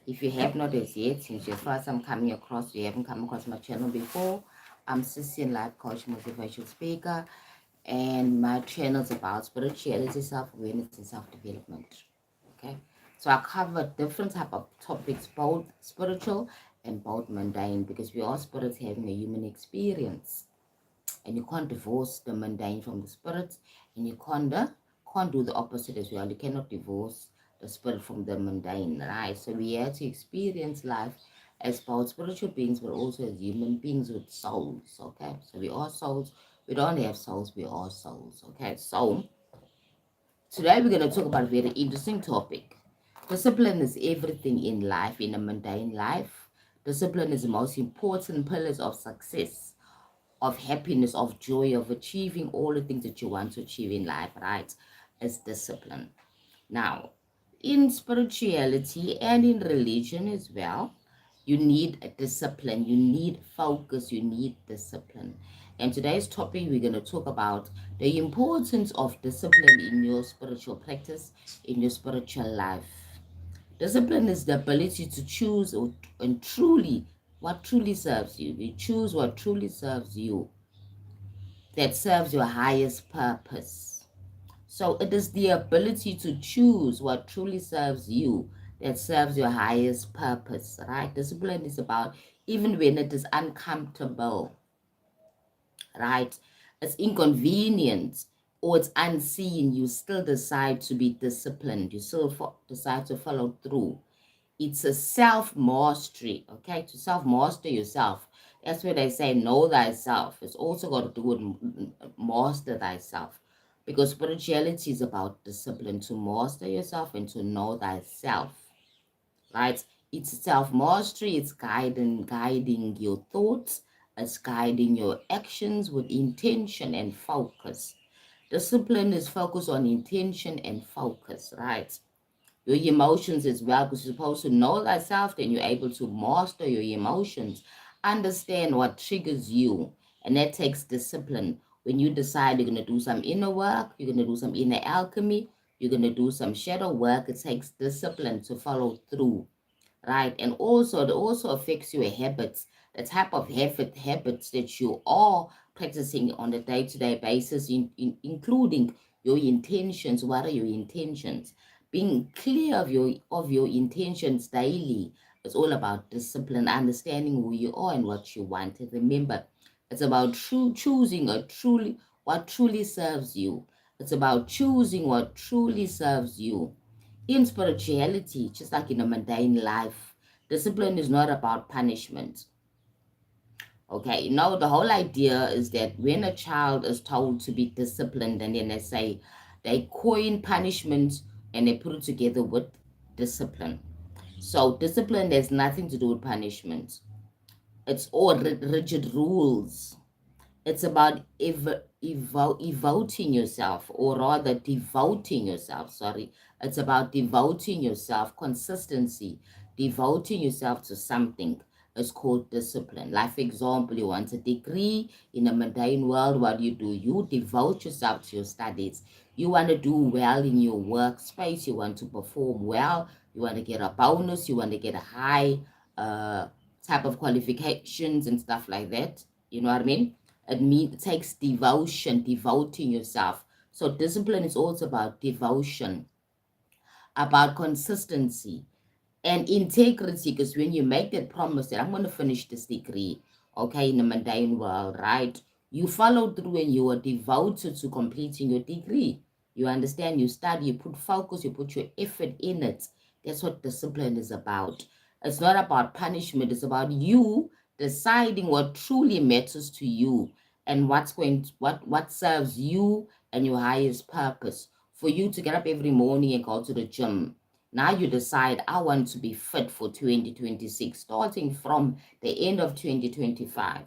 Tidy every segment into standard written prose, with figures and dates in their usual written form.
If you have not as yet, since you're first I'm coming across, you haven't come across my channel before, I'm Sissy, life coach, motivational speaker, and my channel is about spirituality, self-awareness, and self-development. Okay, so I cover different type of topics, both spiritual and both mundane, because we are spirits having a human experience, and you can't divorce the mundane from the spirit, and you can't do the opposite as well. You cannot divorce the spirit from the mundane, right? So we have to experience life as both spiritual beings, but also as human beings with souls. Okay, so we are souls. We don't have souls, we are souls. Okay, so today we're going to talk about a very interesting topic. Discipline is everything in life, in a mundane life. Discipline is the most important pillars of success, of happiness, of joy, of achieving all the things that you want to achieve in life, right? Is discipline. Now, in spirituality and in religion as well, you need a discipline, you need focus, you need discipline. And today's topic, we're going to talk about the importance of discipline in your spiritual practice, in your spiritual life. Discipline is the ability to choose and truly what truly serves you. You choose what truly serves you, that serves your highest purpose. So it is the ability to choose what truly serves you, that serves your highest purpose, right? Discipline is about, even when it is uncomfortable, right? It's inconvenient or it's unseen, you still decide to be disciplined. You still decide to follow through. It's a self-mastery, okay? To self-master yourself. That's where they say know thyself. It's also got to do with master thyself. Because spirituality is about discipline, to master yourself and to know thyself, right? It's self-mastery, it's guiding your thoughts, it's guiding your actions with intention and focus. Discipline is focused on intention and focus, right? Your emotions as well, because you're supposed to know thyself, then you're able to master your emotions, understand what triggers you, and that takes discipline. When you decide you're going to do some inner work, you're going to do some inner alchemy, you're going to do some shadow work, it takes discipline to follow through, right? And also, it also affects your habits, the type of habits that you are practicing on a day-to-day basis, including your intentions. What are your intentions? Being clear of your intentions daily. It's all about discipline, understanding who you are and what you want. And remember, it's about choosing what truly serves you. It's about choosing what truly serves you. In spirituality, just like in a mundane life, discipline is not about punishment. Okay, no, the whole idea is that when a child is told to be disciplined, and then they coin punishment and they put it together with discipline. So discipline has nothing to do with punishment. It's all rigid rules. It's about evoting yourself, or rather devoting yourself. Sorry. It's about devoting yourself, consistency, devoting yourself to something. It's called discipline. Like, for example, you want a degree in a mundane world. What do? You devote yourself to your studies. You want to do well in your workspace. You want to perform well. You want to get a bonus. You want to get a high type of qualifications and stuff like that. You know what I mean? It takes devotion, devoting yourself. So discipline is also about devotion, about consistency and integrity. Because when you make that promise that I'm going to finish this degree, okay, in the mundane world, right? You follow through and you are devoted to completing your degree. You understand? You study, you put focus, you put your effort in it. That's what discipline is about. It's not about punishment. It's about you deciding what truly matters to you, and what serves you and your highest purpose. For you to get up every morning and go to the gym. Now you decide, I want to be fit for 2026, starting from the end of 2025.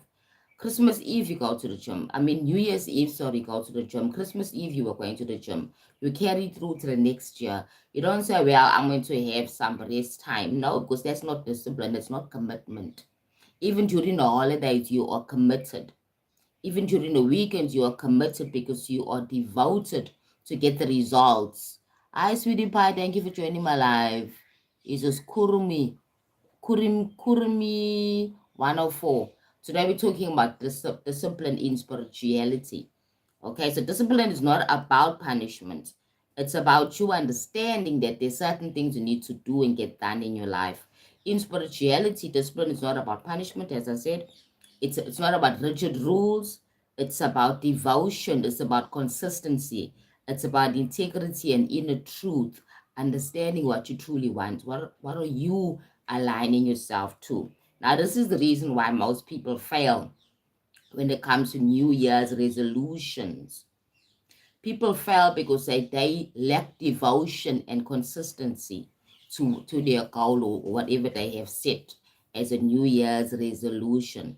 Christmas Eve, you go to the gym. I mean, New Year's Eve, sorry, go to the gym. Christmas Eve, you were going to the gym. You carry through to the next year. You don't say, well, I'm going to have some rest time. No, because that's not discipline. That's not commitment. Even during the holidays, you are committed. Even during the weekends, you are committed because you are devoted to get the results. Hi, sweetie pie. Thank you for joining my live. Jesus Kurumi. Kurumi 104. Today we're talking about discipline in spirituality. Okay, so discipline is not about punishment. It's about you understanding that there's certain things you need to do and get done in your life. In spirituality, discipline is not about punishment, as I said. It's not about rigid rules. It's about devotion. It's about consistency. It's about integrity and inner truth, understanding what you truly want. What are you aligning yourself to? Now, this is the reason why most people fail when it comes to New Year's resolutions. People fail because they lack devotion and consistency to their goal or whatever they have set as a New Year's resolution.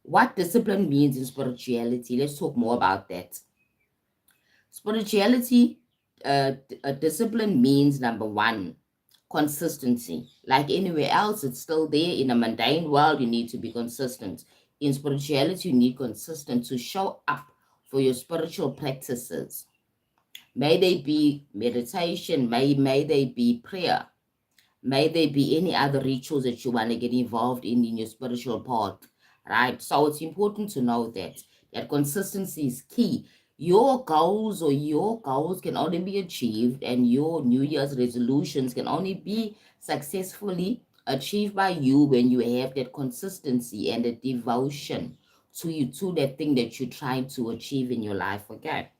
What discipline means in spirituality, let's talk more about that. Spirituality, discipline means number one, consistency. Like anywhere else, it's still there. In a mundane world, you need to be consistent. In spirituality, you need consistent to show up for your spiritual practices. May they be meditation, may they be prayer, may there be any other rituals that you want to get involved in your spiritual path, right? So it's important to know that consistency is key. Your goals can only be achieved, and your New Year's resolutions can only be successfully achieved by you when you have that consistency and the devotion to that thing that you're trying to achieve in your life. Okay,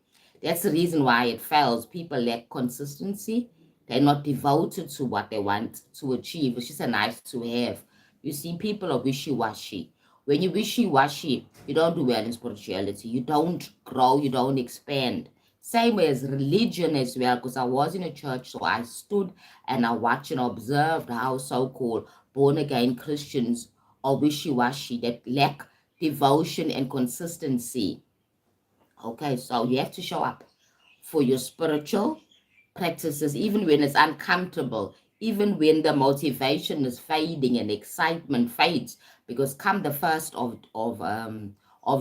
that's the reason why it fails. People lack consistency. They're not devoted to what they want to achieve. It's just a nice to have. You see, people are wishy-washy. When you wishy-washy, you don't do well in spirituality. You don't grow, you don't expand. Same way as religion as well, because I was in a church, so I stood and I watched and observed how so-called born-again Christians are wishy-washy, that lack devotion and consistency. Okay, so you have to show up for your spiritual practices, even when it's uncomfortable, even when the motivation is fading and excitement fades. Because come the first of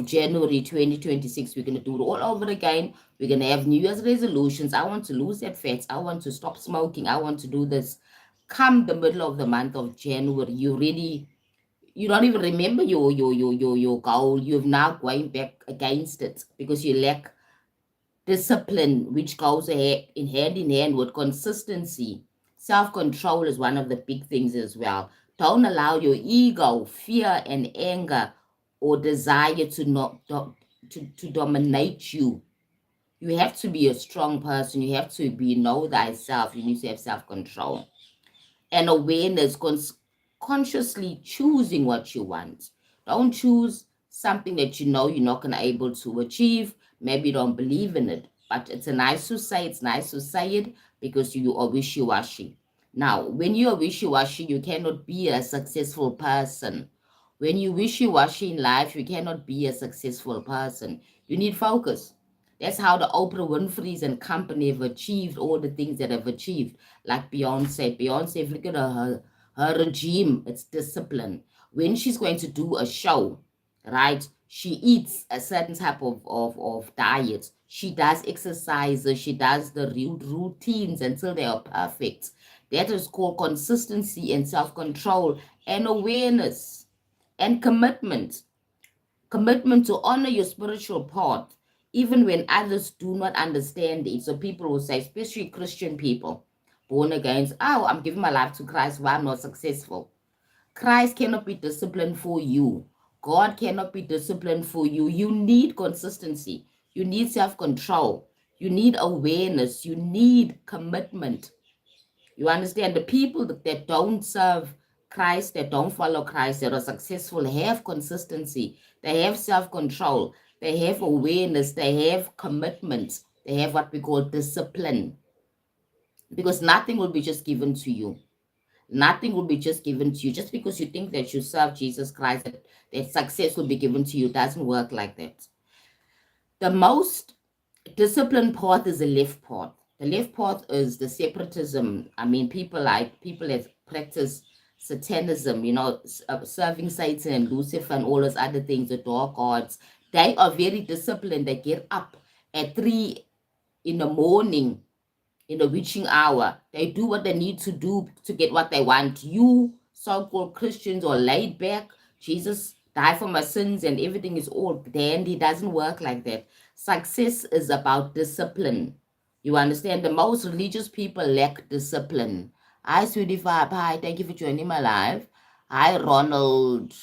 January 2026, we're gonna do it all over again. We're gonna have New Year's resolutions. I want to lose that fat. I want to stop smoking. I want to do this. Come the middle of the month of January, you don't even remember your goal. You've now going back against it because you lack discipline, which goes hand in hand with consistency. Self-control is one of the big things as well. Don't allow your ego, fear, and anger or desire to dominate you. You have to be a strong person. You have to be know thyself. You need to have self-control and awareness, consciously choosing what you want. Don't choose something that you know you're not going to able to achieve. Maybe you don't believe in it, but it's nice to say it because you are wishy-washy. Now, when you are wishy-washy, you cannot be a successful person. When you wishy-washy in life, you cannot be a successful person. You need focus. That's how the Oprah Winfrey's and company have achieved all the things that have achieved. Like Beyonce. Beyonce, if you look at her regime, it's discipline. When she's going to do a show, right, she eats a certain type of diet. She does exercises. She does the routines until they are perfect. That is called consistency and self-control and awareness and commitment. Commitment to honor your spiritual path, even when others do not understand it. So people will say, especially Christian people, born again, oh, I'm giving my life to Christ, why I'm not successful. Christ cannot be disciplined for you. God cannot be disciplined for you. You need consistency. You need self-control. You need awareness. You need commitment. You understand? The people that don't serve Christ, that don't follow Christ, that are successful, have consistency. They have self-control. They have awareness. They have commitment. They have what we call discipline. Because nothing will be just given to you. Nothing will be just given to you. Just because you think that you serve Jesus Christ, that success will be given to you, doesn't work like that. The most disciplined path is the left path. The left path is the separatism. I mean, people that practice satanism, serving Satan and Lucifer and all those other things, the dark arts. They are very disciplined. They get up at 3 in the morning in the witching hour. They do what they need to do to get what they want. You so-called Christians are laid back. Jesus died for my sins and everything is all dandy. It doesn't work like that. Success is about discipline. You understand? The most religious people lack discipline. Hi, sweetie Fab. Hi, thank you for joining my live. Hi, Ronald.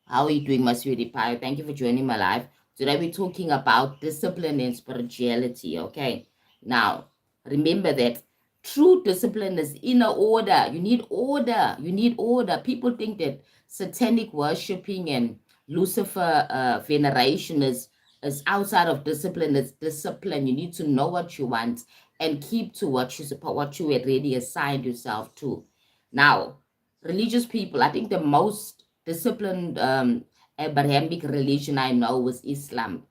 How are you doing, my sweetie pie? Thank you for joining my live. Today we're talking about discipline and spirituality, okay? Now, remember that true discipline is inner order. You need order. You need order. People think that satanic worshipping and Lucifer veneration is outside of discipline. It's discipline. You need to know what you want and keep to what you already assigned yourself to. Now, religious people, I think the most disciplined Abrahamic religion I know was Islam.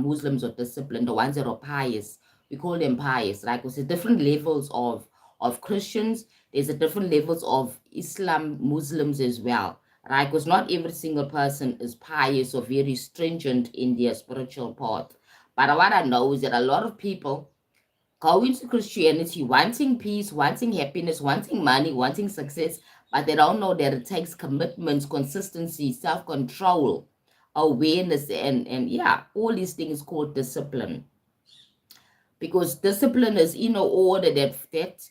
Muslims are disciplined, the ones that are pious. We call them pious, right? Because there's different levels of Christians. There's a different levels of Muslims as well, right? Because not every single person is pious or very stringent in their spiritual path. But what I know is that a lot of people go into Christianity wanting peace, wanting happiness, wanting money, wanting success, but they don't know that it takes commitment, consistency, self-control, awareness, and yeah, all these things called discipline. Because discipline is inner order that creates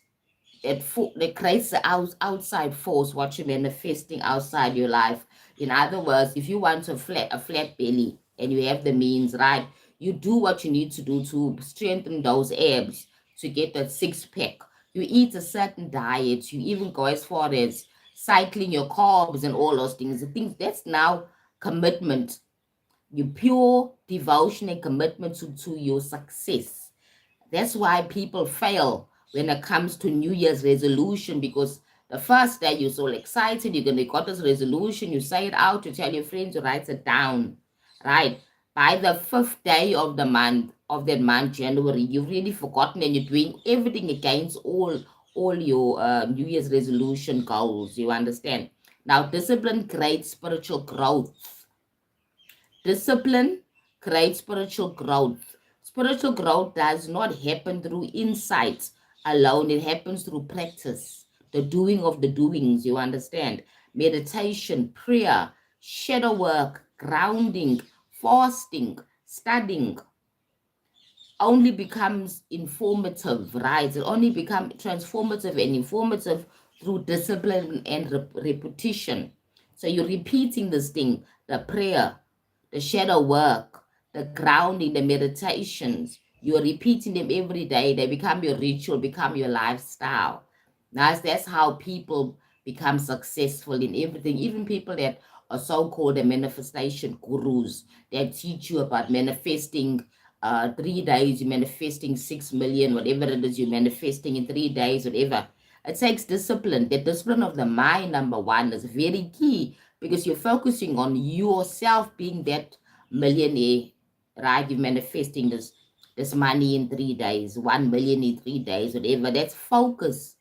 the outside force, what you're manifesting outside your life. In other words, if you want a flat belly and you have the means, right, you do what you need to do to strengthen those abs, to get that six-pack. You eat a certain diet. You even go as far as cycling your carbs and all those things. The things that's now commitment. You pure devotion and commitment to your success. That's why people fail when it comes to New Year's resolution, because the first day you're so excited, you're going to got this resolution, you say it out, you tell your friends, you write it down, right? By the 5th day of the month, of that month, January, you've really forgotten and you're doing everything against all your New Year's resolution goals. You understand? Now, discipline creates spiritual growth. Discipline creates spiritual growth. Spiritual growth does not happen through insight alone, it happens through practice, the doing of the doings, you understand? Meditation, prayer, shadow work, grounding, fasting, studying only becomes informative, right? It only becomes transformative and informative through discipline and repetition. So you're repeating this thing, the prayer, the shadow work, the grounding, the meditations. You're repeating them every day. They become your ritual, become your lifestyle. Now, that's how people become successful in everything. Even people that are so-called the manifestation gurus that teach you about manifesting 3 days, you're manifesting 6 million, whatever it is you're manifesting in 3 days, whatever. It takes discipline. The discipline of the mind, number one, is very key because you're focusing on yourself being that millionaire, right? You're manifesting this money in 3 days, 1 million in 3 days, whatever. That's focus,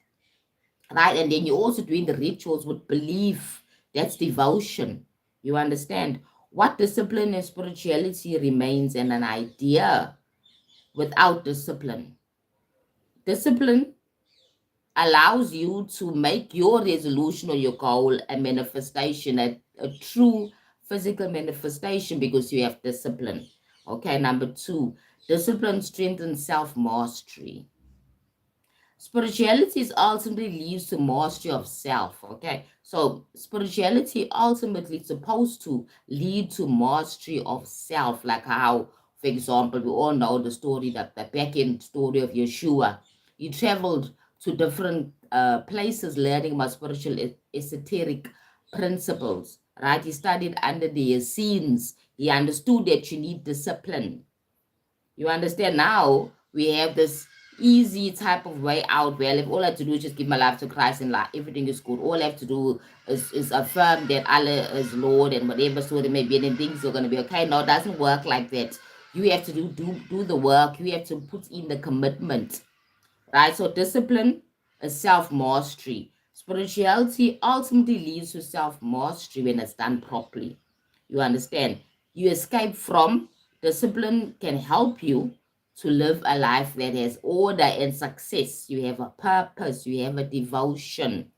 right? And then you're also doing the rituals with belief. That's devotion. You understand? What discipline and spirituality remains an idea without discipline. Discipline allows you to make your resolution or your goal a manifestation, a true physical manifestation because you have discipline. Okay, number two, discipline strengthens self-mastery. Spirituality is ultimately leads to mastery of self. Okay, so spirituality ultimately is supposed to lead to mastery of self, like how, for example, we all know the story, that the back end story of Yeshua. He traveled to different places learning about spiritual esoteric principles, right? He studied under the Essenes. He understood that you need discipline. You understand? Now we have this easy type of way out where if all I have to do is just give my life to Christ and like everything is good. All I have to do is affirm that Allah is Lord and whatever sort it may be, and then things are gonna be okay. No, it doesn't work like that. You have to do the work, you have to put in the commitment. Right? So discipline is self-mastery. Spirituality ultimately leads to self-mastery when it's done properly. You understand? You escape from discipline can help you, to live a life that has order and success. You have a purpose, you have a devotion.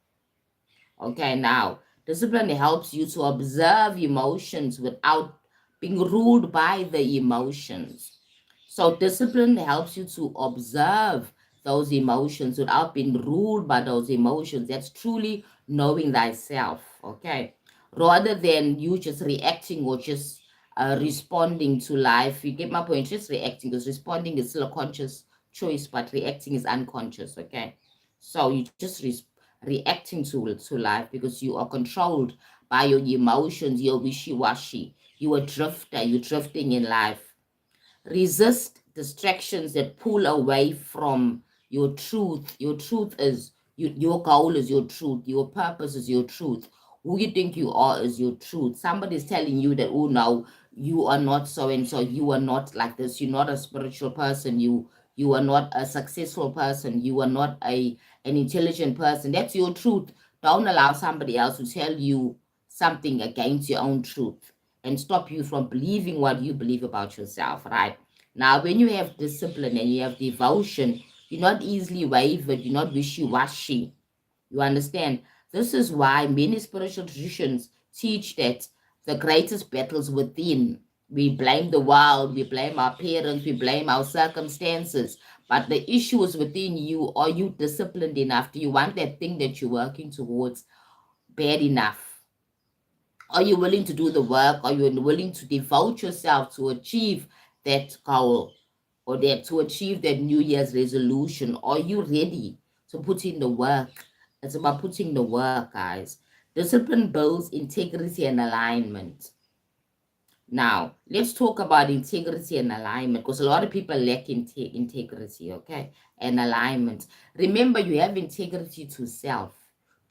Okay, now, discipline helps you to observe emotions without being ruled by the emotions. So discipline helps you to observe those emotions without being ruled by those emotions. That's truly knowing thyself, okay? Rather than you just reacting or just responding to life. You get my point? Just reacting, because responding is still a conscious choice, but reacting is unconscious, okay? So you just reacting to life because you are controlled by your emotions. You're wishy-washy. You're a drifter. You're drifting in life. Resist distractions that pull away from your truth. Your truth is your goal is your truth. Your purpose is your truth. Who you think you are is your truth. Somebody's telling you that, oh no, you are not so and so. You are not like this. You're not a spiritual person. You are not a successful person. You are not an intelligent person. That's your truth. Don't allow somebody else to tell you something against your own truth and stop you from believing what you believe about yourself, right? Now, when you have discipline and you have devotion, you're not easily wavered, you're not wishy-washy. You understand? This is why many spiritual traditions teach that the greatest battles within. We blame the world, we blame our parents, we blame our circumstances. But the issue is within you. Are you disciplined enough? Do you want that thing that you're working towards bad enough? Are you willing to do the work? Are you willing to devote yourself to achieve that goal or that to achieve that New Year's resolution? Are you ready to put in the work? It's about putting the work, guys. Discipline builds integrity and alignment. Now, let's talk about integrity and alignment, because a lot of people lack integrity, okay, and alignment. Remember, you have integrity to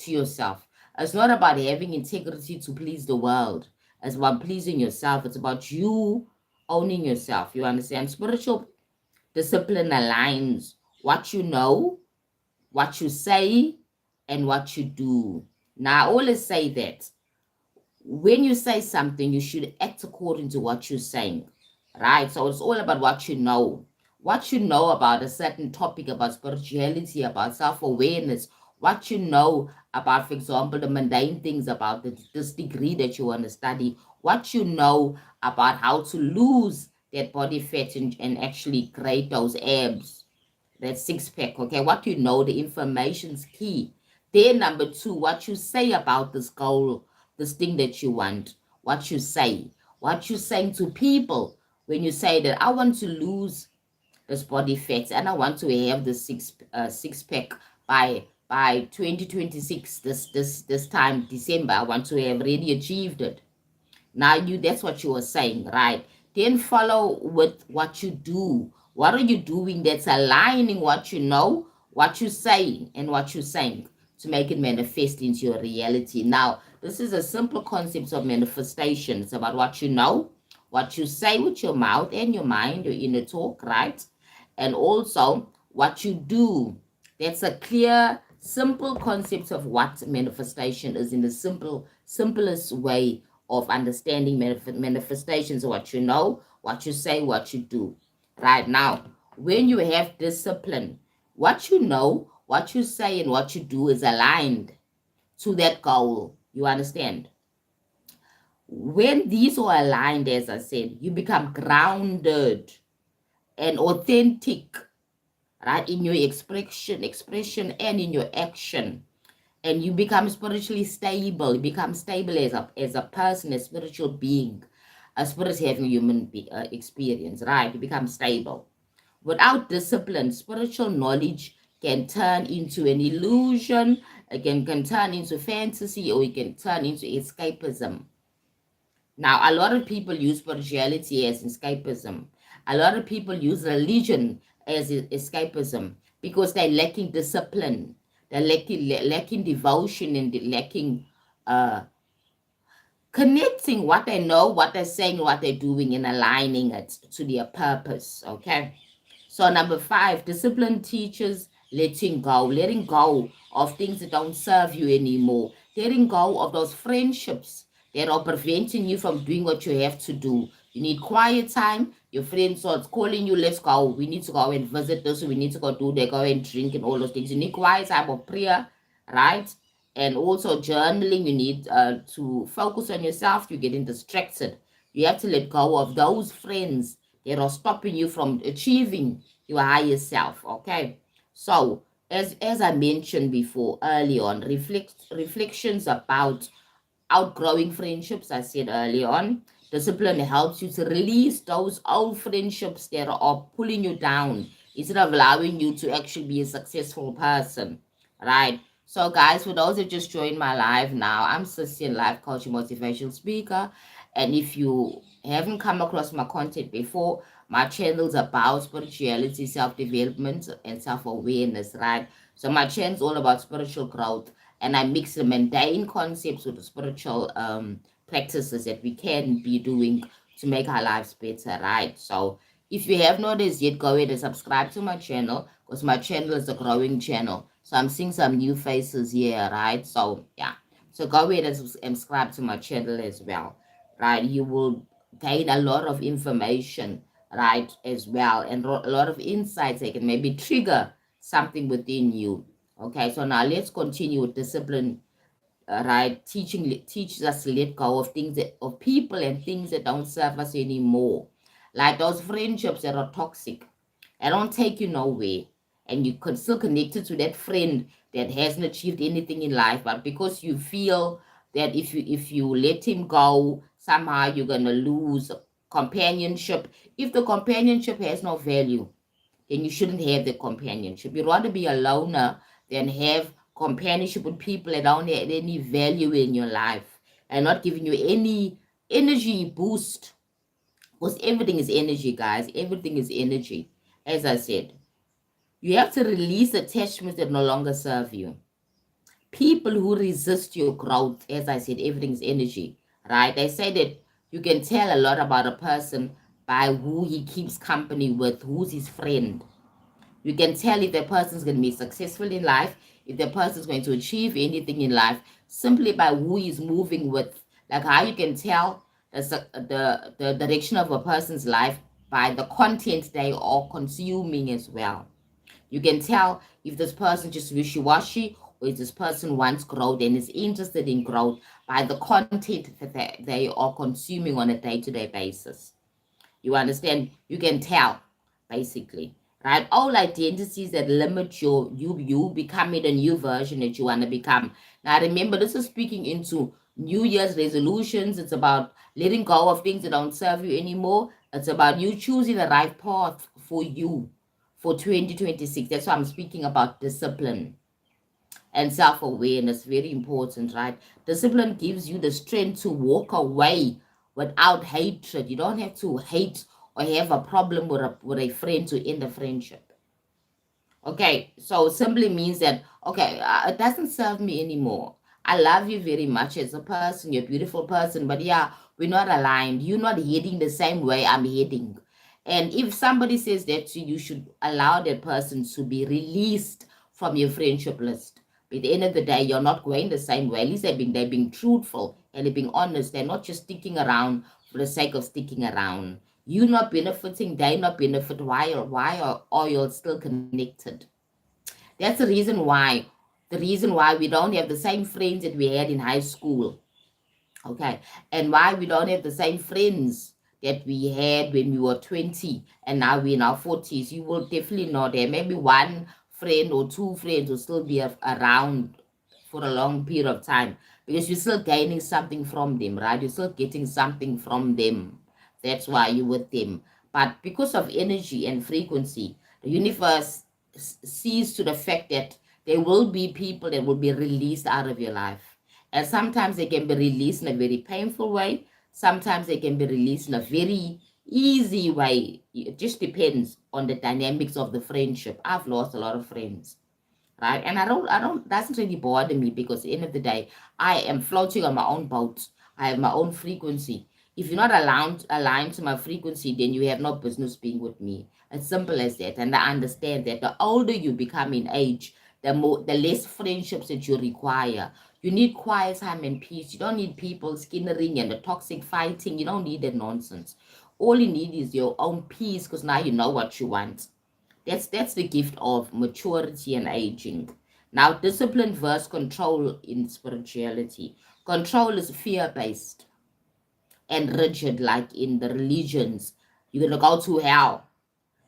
yourself. It's not about having integrity to please the world. It's about pleasing yourself. It's about you owning yourself. You understand? Spiritual discipline aligns what you know, what you say, and what you do. Now, I always say that when you say something, you should act according to what you're saying, right? So it's all about what you know about a certain topic, about spirituality, about self-awareness, what you know about, for example, the mundane things about this degree that you want to study, what you know about how to lose that body fat and actually create those abs, that six pack, okay? What you know, the information's key. Then number two, what you say about this goal, this thing that you want, what you say, what you saying to people when you say that I want to lose this body fat and I want to have the six pack by 2026, this time December. I want to have already achieved it. Now that's what you were saying, right? Then follow with what you do. What are you doing that's aligning what you know, what you say, and what you're saying to make it manifest into your reality? Now, this is a simple concept of manifestation. It's about what you know, what you say with your mouth and your mind, your inner talk, right? And also what you do. That's a clear, simple concept of what manifestation is in the simplest way of understanding manifestations of what you know, what you say, what you do. Right now, when you have discipline, what you know, what you say, and what you do is aligned to that goal. You understand? When these are aligned, as I said, you become grounded and authentic, right, in your expression and in your action, and you become spiritually stable. You become stable as a person, a spiritual being. A spirit having human experience, right? You become stable. Without discipline, spiritual knowledge can turn into an illusion. It can turn into fantasy, or it can turn into escapism. Now, a lot of people use spirituality as escapism. A lot of people use religion as escapism because they're lacking discipline. They're lacking devotion, and lacking uh, connecting what they know, what they're saying, what they're doing, and aligning it to their purpose. Okay. So number 5, discipline teaches letting go of things that don't serve you anymore, letting go of those friendships that are preventing you from doing what you have to do. You need quiet time, Your friend starts calling you, let's go. We need to go and visit this. We need to go do that, go and drink and all those things. You need quiet time of prayer, right? And also journaling. You need to focus on yourself. You're getting distracted. You have to let go of those friends that are stopping you from achieving your higher self. Okay. So as I mentioned before early on, reflections about outgrowing friendships, I said early on. Discipline helps you to release those old friendships that are pulling you down instead of allowing you to actually be a successful person, right? So, guys, for those that just joined my live now, I'm Sissy, life coach and motivational speaker. And if you haven't come across my content before, my channel is about spirituality, self development, and self awareness, right? So, my channel is all about spiritual growth, and I mix the mundane concepts with the spiritual practices that we can be doing to make our lives better, right? So if you have noticed yet, go ahead and subscribe to my channel because my channel is a growing channel. So I'm seeing some new faces here, right? So yeah, so go ahead and subscribe to my channel as well, right? You will gain a lot of information, right, as well, and a lot of insights that can maybe trigger something within you. Okay, so now let's continue with discipline, right? Teaches us to let go of things of people and things that don't serve us anymore, like those friendships that are toxic and don't take you nowhere, and you can still connected to that friend that hasn't achieved anything in life, but because you feel that if you let him go, somehow you're gonna lose companionship. If the companionship has no value, then you shouldn't have the companionship. You'd rather be a loner than have companionship with people that don't have any value in your life and not giving you any energy boost. Because everything is energy, guys. Everything is energy. As I said, you have to release attachments that no longer serve you. People who resist your growth, as I said, everything is energy, right? They say that you can tell a lot about a person by who he keeps company with, who's his friend. You can tell if the person is going to be successful in life, if the person is going to achieve anything in life, simply by who he's moving with. Like how you can tell the direction of a person's life by the content they are consuming as well. You can tell if this person just wishy-washy or if this person wants growth and is interested in growth by the content that they are consuming on a day-to-day basis. You understand? You can tell, basically, right? All identities that limit you becoming a new version that you want to become. Now, remember, this is speaking into New Year's resolutions. It's about letting go of things that don't serve you anymore. It's about you choosing the right path for you for 2026. That's why I'm speaking about discipline and self-awareness. Very important, right? Discipline gives you the strength to walk away without hatred. You don't have to hate or have a problem with a friend to end a friendship. Okay, so it simply means that, okay, it doesn't serve me anymore. I love you very much as a person. You're a beautiful person, but yeah, we're not aligned. You're not heading the same way I'm heading. And if somebody says that to you, you should allow that person to be released from your friendship list. But at the end of the day, you're not going the same way. At least they're being truthful and they're being honest. They're not just sticking around for the sake of sticking around. You not benefiting, they not benefit. Why are you still connected? That's the reason why we don't have the same friends that we had in high school. Okay. And why we don't have the same friends that we had when we were 20 and now we're in our 40s. You will definitely know there. Maybe one friend or two friends will still be around for a long period of time because you're still gaining something from them, right? You're still getting something from them. That's why you're with them. But because of energy and frequency, the universe sees to the fact that there will be people that will be released out of your life. And sometimes they can be released in a very painful way. Sometimes they can be released in a very easy way. It just depends on the dynamics of the friendship. I've lost a lot of friends, right? And I don't, doesn't really bother me because at the end of the day, I am floating on my own boat. I have my own frequency. If you're not aligned to my frequency, then you have no business being with me. As simple as that. And I understand that the older you become in age, the less friendships that you require. You need quiet time and peace. You don't need people skinnering and the toxic fighting. You don't need that nonsense. All you need is your own peace, because now you know what you want. That's the gift of maturity and aging. Now, discipline versus control in spirituality. Control is fear-based and rigid, like in the religions. You're gonna go to hell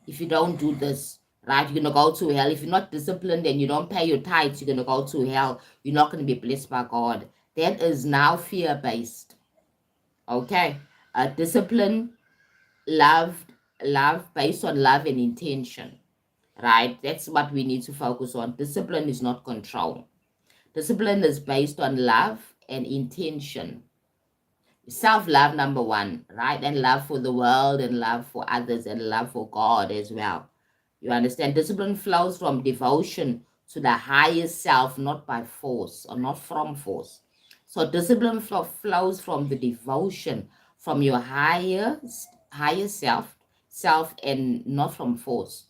if you don't do this, right? You're gonna go to hell. If you're not disciplined and you don't pay your tithes, you're gonna go to hell. You're not gonna be blessed by God. That is now fear-based. Okay. Discipline, love, love based on love and intention, right? That's what we need to focus on. Discipline is not control. Discipline is based on love and intention. Self-love, number one, right? And love for the world and love for others and love for God as well. You understand? Discipline flows from devotion to the higher self, not by force or not from force. So discipline flows from the devotion, from your higher self, and not from force.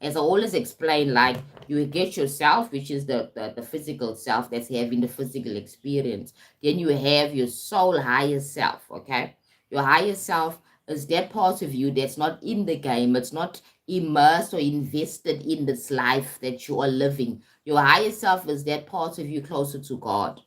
As I always explain, like you get yourself, which is the physical self that's having the physical experience. Then you have your soul higher self, okay? Your higher self is that part of you that's not in the game. It's not immersed or invested in this life that you are living. Your higher self is that part of you closer to God,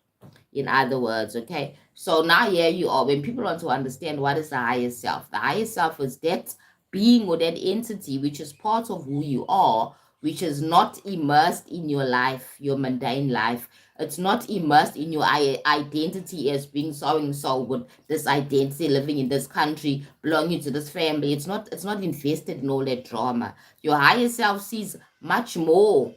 in other words. Okay, so now here you are. When people want to understand what is the higher self, the higher self is that being or that entity which is part of who you are, which is not immersed in your life, your mundane life. It's not immersed in your identity as being so and so, with this identity, living in this country, belonging to this family. It's not invested in all that drama. Your higher self sees much more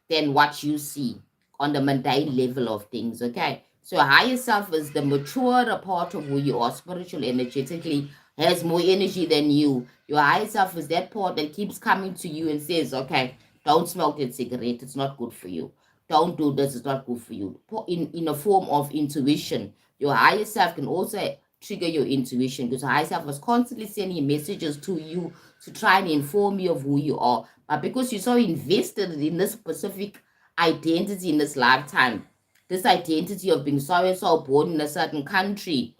than what you see on the mundane level of things. Okay, so higher self is the mature part of who you are, spiritual, energetically, has more energy than you. Your higher self is that part that keeps coming to you and says, okay, don't smoke that cigarette, it's not good for you. Don't do this, it's not good for you. In a form of intuition. Your higher self can also trigger your intuition, because higher self was constantly sending messages to you to try and inform you of who you are. But because you're so invested in this specific identity in this lifetime, this identity of being so and so, born in a certain country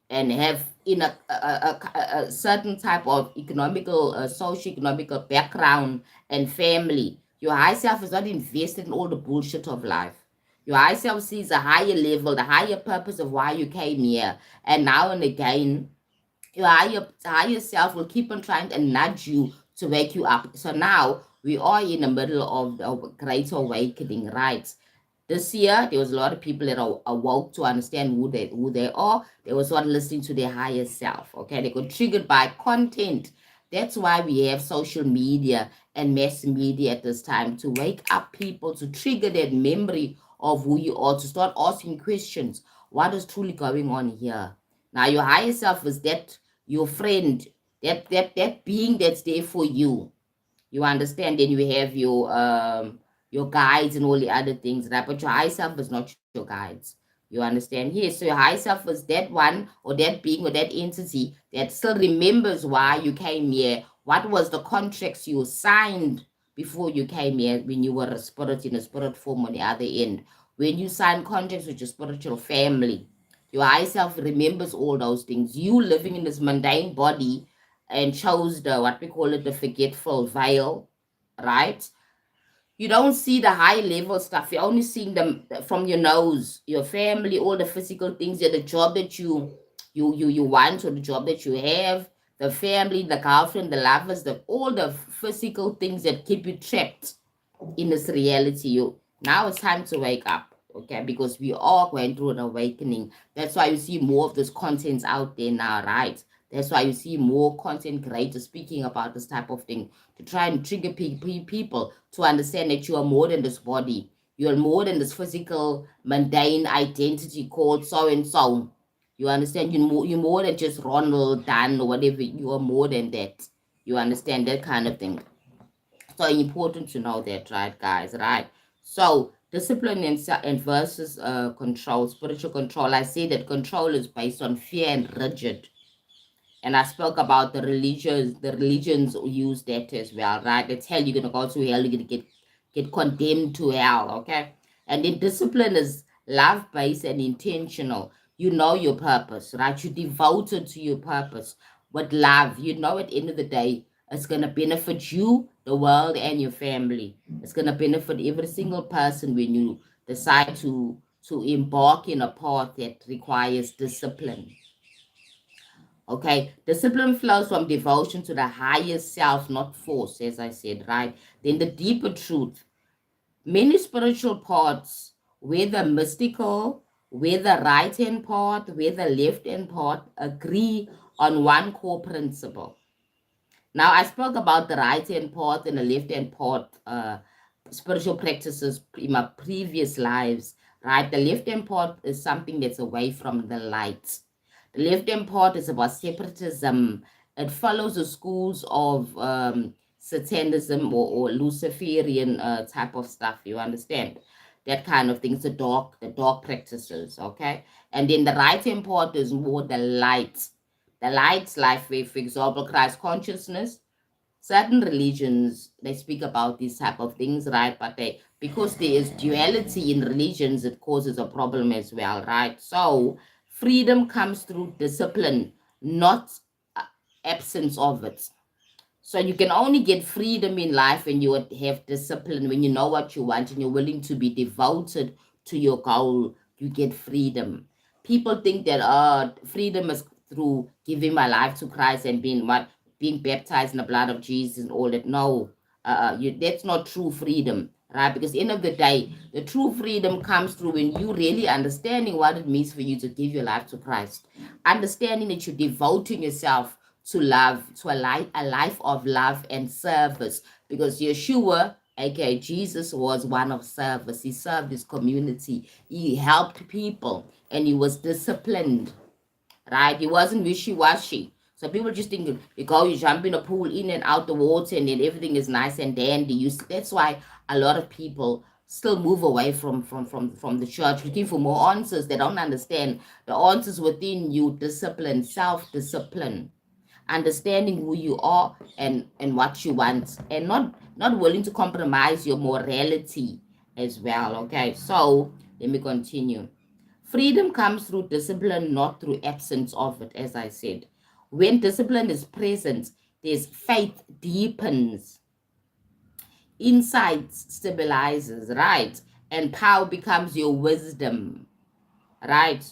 and have in a certain type of economical, socio-economical background and family, your high self is not invested in all the bullshit of life. Your high self sees a higher level, the higher purpose of why you came here. And now and again, your higher self will keep on trying to nudge you to wake you up. So now we are in the middle of the great awakening, right? This year, there was a lot of people that are awoke to understand who they are. They was not listening to their higher self. Okay, they got triggered by content. That's why we have social media and mass media at this time, to wake up people, to trigger that memory of who you are, to start asking questions. What is truly going on here? Now, your higher self is that your friend, that being that's there for you. You understand? Then you have your guides and all the other things, right? But your high self is not your guides. You understand? Yes, so your high self is that one or that being or that entity that still remembers why you came here. What was the contracts you signed before you came here, when you were a spirit in a spirit form on the other end? When you signed contracts with your spiritual family, your high self remembers all those things. You living in this mundane body and chose the, what we call it, the forgetful veil, right? You don't see the high level stuff. You're only seeing them from your nose, your family, all the physical things, the job that you want, or the job that you have, the family, the girlfriend, the lovers, all the physical things that keep you trapped in this reality. Now it's time to wake up, okay? Because we are going through an awakening. That's why you see more of this content out there now, right? That's why you see more content creators speaking about this type of thing, to try and trigger people to understand that you are more than this body. You are more than this physical, mundane identity called so and so. You understand? You're more than just Ronald, Dan, or whatever. You are more than that. You understand that kind of thing. So important to know that, right, guys, right? So discipline and versus control, spiritual control. I say that control is based on fear and rigid. And I spoke about the religions use that as well, right? They tell you're gonna go to hell, you're gonna get condemned to hell, okay? And then discipline is love-based and intentional. You know your purpose, right? You're devoted to your purpose. with love, you know at the end of the day, it's going to benefit you, the world, and your family. It's going to benefit every single person when you decide to embark in a path that requires discipline. Okay, discipline flows from devotion to the higher self, not force, as I said, right? Then the deeper truth. Many spiritual paths, whether mystical, whether right hand path, whether left hand path, agree on one core principle. Now, I spoke about the right hand path and the left hand path, spiritual practices in my previous lives, right? The left hand path is something that's away from the light. The left hand path is about separatism. It follows the schools of Satanism or Luciferian type of stuff. You understand? That kind of things, the dark practices, okay? And then the right hand path is more the light. The light's life way, for example, Christ consciousness. Certain religions, they speak about these type of things, right? But they, because there is duality in religions, it causes a problem as well, right? So freedom comes through discipline, not uh, absence of it. So you can only get freedom in life when you have discipline, when you know what you want and you're willing to be devoted to your goal. You get freedom. People think that freedom is through giving my life to Christ and being baptized in the blood of Jesus and all that. No, that's not true freedom, right? Because end of the day, the true freedom comes through when you really understanding what it means for you to give your life to Christ, understanding that you're devoting yourself to love, to a life of love and service. Because Yeshua, aka Jesus, was one of service. He served his community, he helped people, and he was disciplined, right? He wasn't wishy-washy. So people just think you go, you jump in a pool, in and out the water, and then everything is nice and dandy. That's why a lot of people still move away from the church, looking for more answers. They don't understand the answers within you: discipline, self-discipline, understanding who you are and what you want, and not willing to compromise your morality as well. Okay, so let me continue. Freedom comes through discipline, not through absence of it, as I said. When discipline is present, there's faith deepens, insight stabilizes, right? And power becomes your wisdom, right?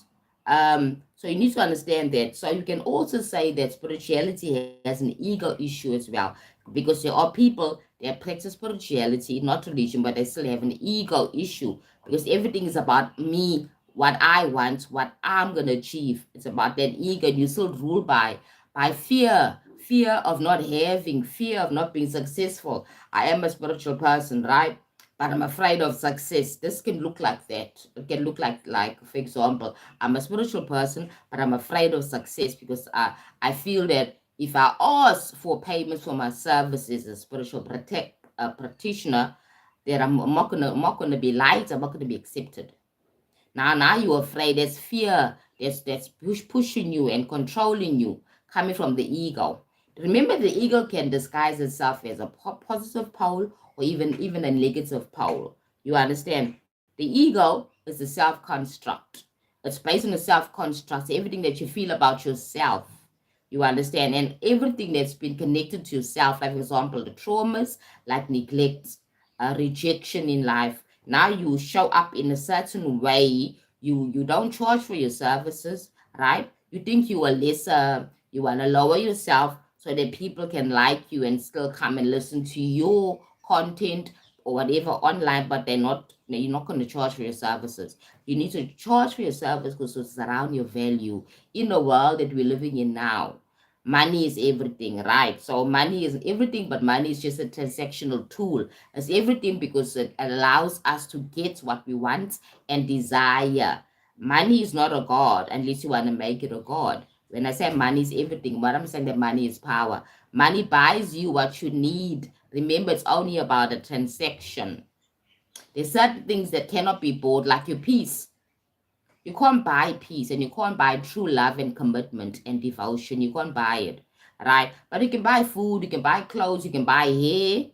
So you need to understand that. So you can also say that spirituality has an ego issue as well, because there are people that practice spirituality, not religion, but they still have an ego issue because everything is about me, what I want, what I'm gonna achieve. It's about that ego, and you still ruled by fear of not having, fear of not being successful. I am a spiritual person, right? But I'm afraid of success. This can look like that. It can look like for example, I'm a spiritual person, but I'm afraid of success because I feel that if I ask for payments for my services as a spiritual practitioner, that I'm not gonna be liked, I'm not gonna be accepted. Now you're afraid. There's fear. That's pushing you and controlling you, coming from the ego. Remember, the ego can disguise itself as a positive pole or even a negative pole. You understand? The ego is a self construct. It's based on a self construct. Everything that you feel about yourself. You understand? And everything that's been connected to yourself, like for example, the traumas, like neglect, rejection in life. Now you show up in a certain way. You don't charge for your services, right? You think you are lesser. You want to lower yourself so that people can like you and still come and listen to your content or whatever online, but you're not going to charge for your services. You need to charge for your service because it's around your value in the world that we're living in now. Money is everything, right? So money is everything, but money is just a transactional tool. It's everything because it allows us to get what we want and desire. Money is not a god unless you want to make it a god. When I say money is everything, what I'm saying that money is power. Money buys you what you need. Remember, it's only about a transaction. There's certain things that cannot be bought, like your peace. You can't buy peace and you can't buy true love and commitment and devotion. You can't buy it, right? But you can buy food, you can buy clothes, you can buy hair,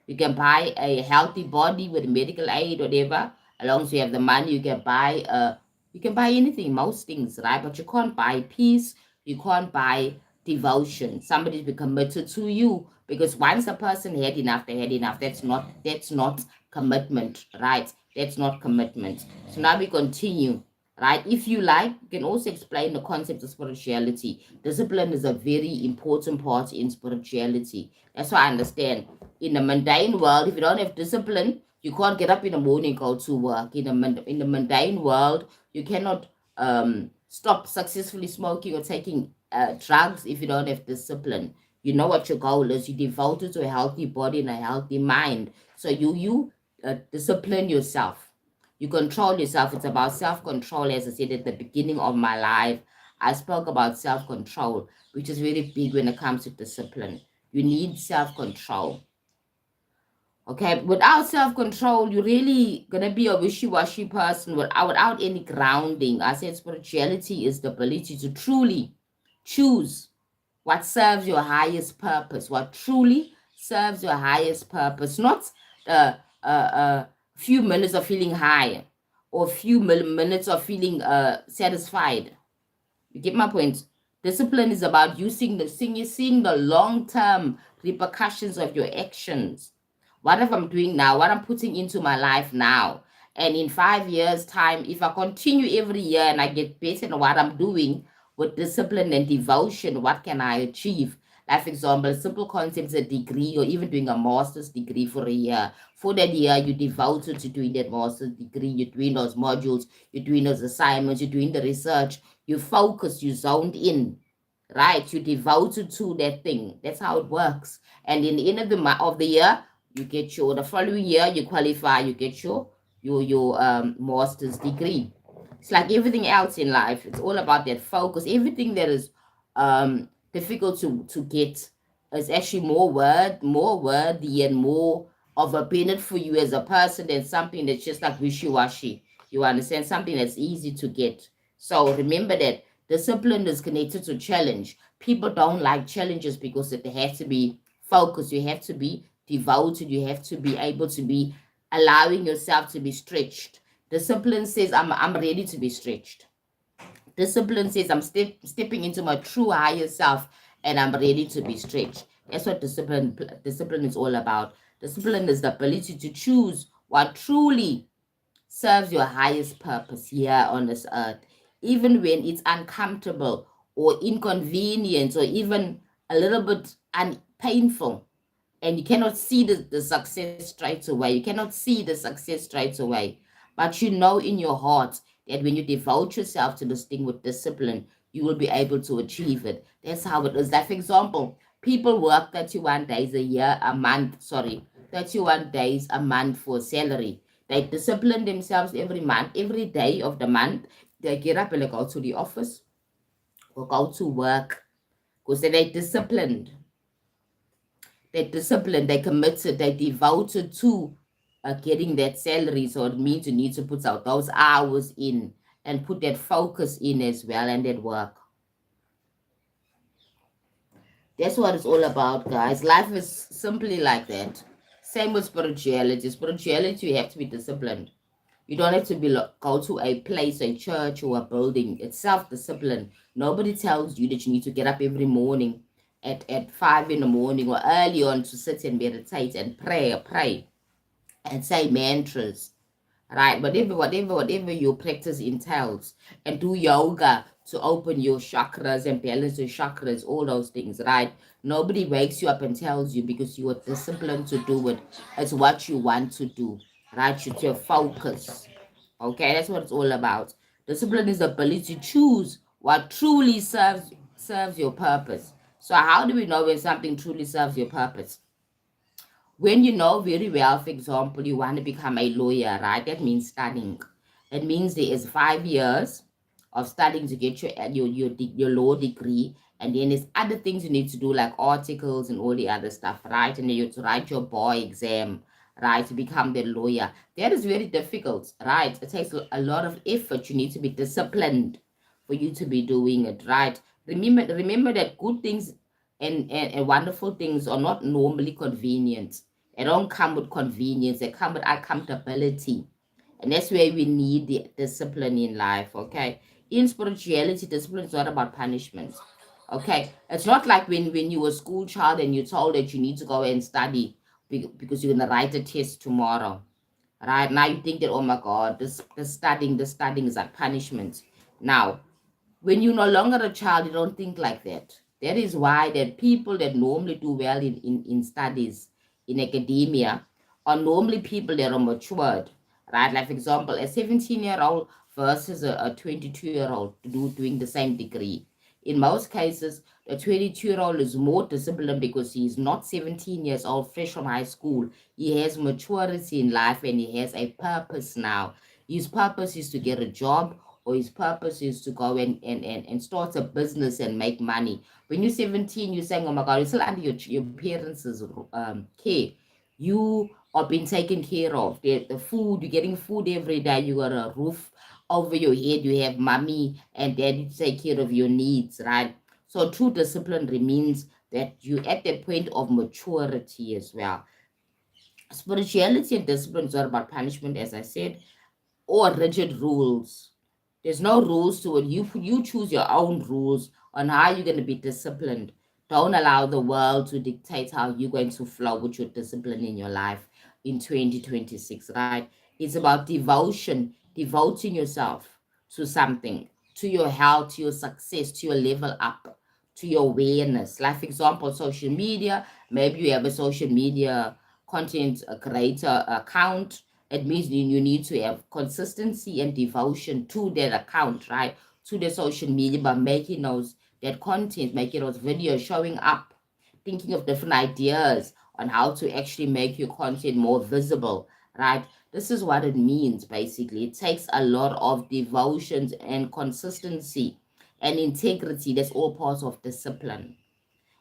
you can buy a healthy body with medical aid, whatever. As long as you have the money, you can buy anything, most things, right? But you can't buy peace, you can't buy devotion. Somebody's be committed to you, because once a person had enough, they had enough. That's not commitment, right? That's not commitment. So now we continue, right? If you like, you can also explain the concept of spirituality. Discipline is a very important part in spirituality. That's why I understand. In the mundane world, if you don't have discipline, you can't get up in the morning, go to work. In the mundane world, you cannot stop successfully smoking or taking drugs if you don't have discipline. You know what your goal is. You devoted to a healthy body and a healthy mind. So you discipline yourself. You control yourself. It's about self-control. As I said at the beginning of my life, I spoke about self-control, which is very big when it comes to discipline. You need self-control. Okay, without self-control, you're really gonna be a wishy-washy person without any grounding. I said spirituality is the ability to truly choose what serves your highest purpose, what truly serves your highest purpose, not a few minutes of feeling high or few minutes of feeling satisfied. You get my point? Discipline is about seeing the long-term repercussions of your actions. What if I'm doing now? What I'm putting into my life now? And in 5 years' time, if I continue every year and I get better at what I'm doing with discipline and devotion, what can I achieve? Like, for example, a simple concept, a degree, or even doing a master's degree for a year. For that year, you devoted to doing that master's degree. You're doing those modules, you're doing those assignments, you're doing the research. You focus, you zoned in, right? You devoted to that thing. That's how it works. And in the end of the year, you get the following year you qualify, you get your master's degree. It's like everything else in life. It's all about that focus. Everything that is difficult to get is actually more worthy and more of a benefit for you as a person than something that's just like wishy-washy. You understand? Something that's easy to get. So remember that discipline is connected to challenge. People don't like challenges because they have to be focused. You have to be devoted. You have to be able to be allowing yourself to be stretched. Discipline says, I'm ready to be stretched. Discipline says, I'm stepping into my true higher self and I'm ready to be stretched. That's what discipline is all about. Discipline is the ability to choose what truly serves your highest purpose here on this earth, even when it's uncomfortable or inconvenient or even a little bit painful. And you cannot see the success straight away. You cannot see the success straight away. But you know in your heart that when you devote yourself to this thing with discipline, you will be able to achieve it. That's how it is. Like, for example, people work 31 days a year, a month, 31 days a month for salary. They discipline themselves every month, every day of the month. They get up and they go to the office or go to work because they're disciplined. They're disciplined, they're committed, they're devoted to getting that salary. So it means you need to put out those hours in and put that focus in as well and that work. That's what it's all about, guys. Life is simply like that. Same with spirituality. Spirituality, you have to be disciplined. You don't have to go to a place, a church, or a building. It's self-discipline. Nobody tells you that you need to get up every morning at 5 in the morning or early on to sit and meditate and pray and say mantras, right? Whatever your practice entails, and do yoga to open your chakras and balance your chakras, all those things, right? Nobody wakes you up and tells you because you are disciplined to do it. It's what you want to do, right? It's your focus. Okay, that's what it's all about. Discipline is the ability to choose what truly serves your purpose. So how do we know when something truly serves your purpose? When you know very well, for example, you want to become a lawyer, right? That means studying. It means there is 5 years of studying to get your law degree, and then there's other things you need to do like articles and all the other stuff, right? And then you have to write your bar exam, right, to become the lawyer. That is very difficult, right? It takes a lot of effort. You need to be disciplined for you to be doing it, right? Remember that good things and wonderful things are not normally convenient. They don't come with convenience, they come with accountability. And that's where we need the discipline in life, okay? In spirituality, discipline is not about punishment. Okay, it's not like when you were a school child and you're told that you need to go and study because you're gonna write a test tomorrow. Right now you think that, oh my God, this studying is like punishment. Now, when you're no longer a child, you don't think like that. That is why that people that normally do well in studies, in academia, are normally people that are matured, right? Like, for example, a 17-year-old versus a 22-year-old doing the same degree. In most cases, the 22-year-old is more disciplined because he's not 17 years old, fresh from high school. He has maturity in life and he has a purpose now. His purpose is to get a job, or his purpose is to go and start a business and make money. When you're 17, you're saying, oh my God, you're still under your parents' care. You are being taken care of. The food, you're getting food every day. You got a roof over your head. You have mommy and daddy to take care of your needs, right? So true discipline means that you're at the point of maturity as well. Spirituality and discipline is not about punishment, as I said, or rigid rules. There's no rules to it. You choose your own rules on how you're going to be disciplined. Don't allow the world to dictate how you're going to flow with your discipline in your life in 2026, right? It's about devotion, devoting yourself to something, to your health, to your success, to your level up, to your awareness. Like, for example, social media. Maybe you have a social media content creator account. It means you need to have consistency and devotion to that account, right? To the social media, by making those that content, making those videos, showing up, thinking of different ideas on how to actually make your content more visible, right? This is what it means basically. It takes a lot of devotion and consistency and integrity. That's all parts of discipline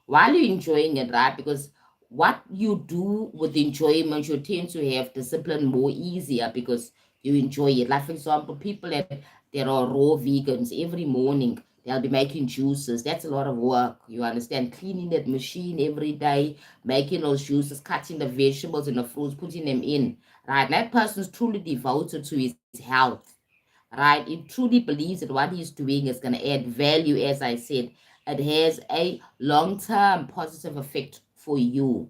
while you're enjoying it, right? Because what you do with enjoyment, you tend to have discipline more easier because you enjoy it. Like, for example, people that are raw vegans, every morning they'll be making juices. That's a lot of work. You understand? Cleaning that machine every day, making those juices, cutting the vegetables and the fruits, putting them in. Right? That person's truly devoted to his health, right? He truly believes that what he's doing is going to add value. As I said, it has a long-term positive effect for you.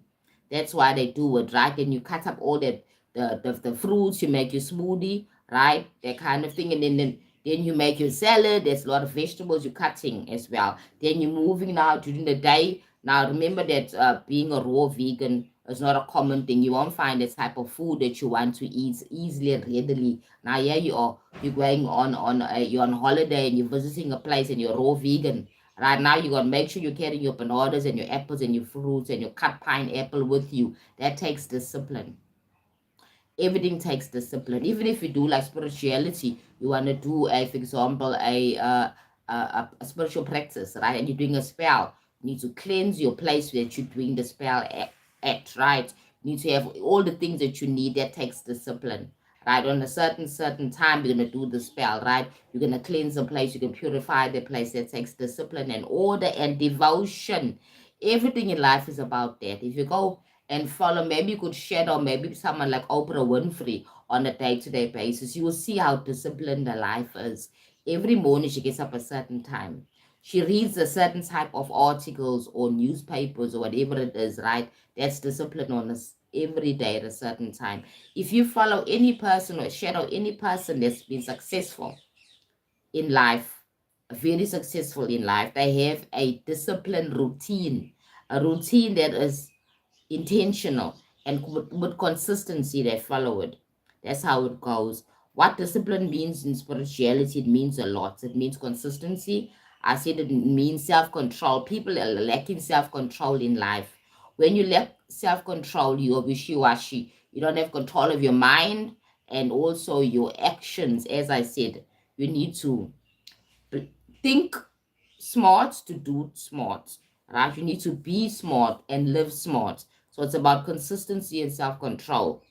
That's why they do it, right? And you cut up all that the fruits, you make your smoothie, right? That kind of thing. And then you make your salad. There's a lot of vegetables you're cutting as well. Then you're moving now during the day. Now remember that being a raw vegan is not a common thing. You won't find the type of food that you want to eat easily and readily. Now here you are, you're going you're on holiday and you're visiting a place and you're raw vegan. Right now, you got to make sure you're carrying your bananas and your apples and your fruits and your cut pineapple with you. That takes discipline. Everything takes discipline. Even if you do like spirituality, you want to do a, for example, a spiritual practice, right? And you're doing a spell. You need to cleanse your place that you're doing the spell at, right? You need to have all the things that you need. That takes discipline, right? On a certain time, you're gonna do the spell, right? You're gonna cleanse the place. You can purify the place. That takes discipline and order and devotion. Everything in life is about that. If you go and follow, maybe you could shadow maybe someone like Oprah Winfrey on a day-to-day basis, you will see how disciplined her life is. Every morning she gets up a certain time. She reads a certain type of articles or newspapers or whatever it is, right? That's discipline on us every day at a certain time. If you follow any person or shadow any person that's been successful in life, very successful in life, they have a disciplined routine, a routine that is intentional and with consistency they follow it. That's how it goes. What discipline means in spirituality, it means a lot. It means consistency. I said it means self-control. People are lacking self-control in life. When you lack self-control, you are wishy-washy. You don't have control of your mind and also your actions. As I said, you need to think smart to do smart, right? You need to be smart and live smart. So it's about consistency and self-control,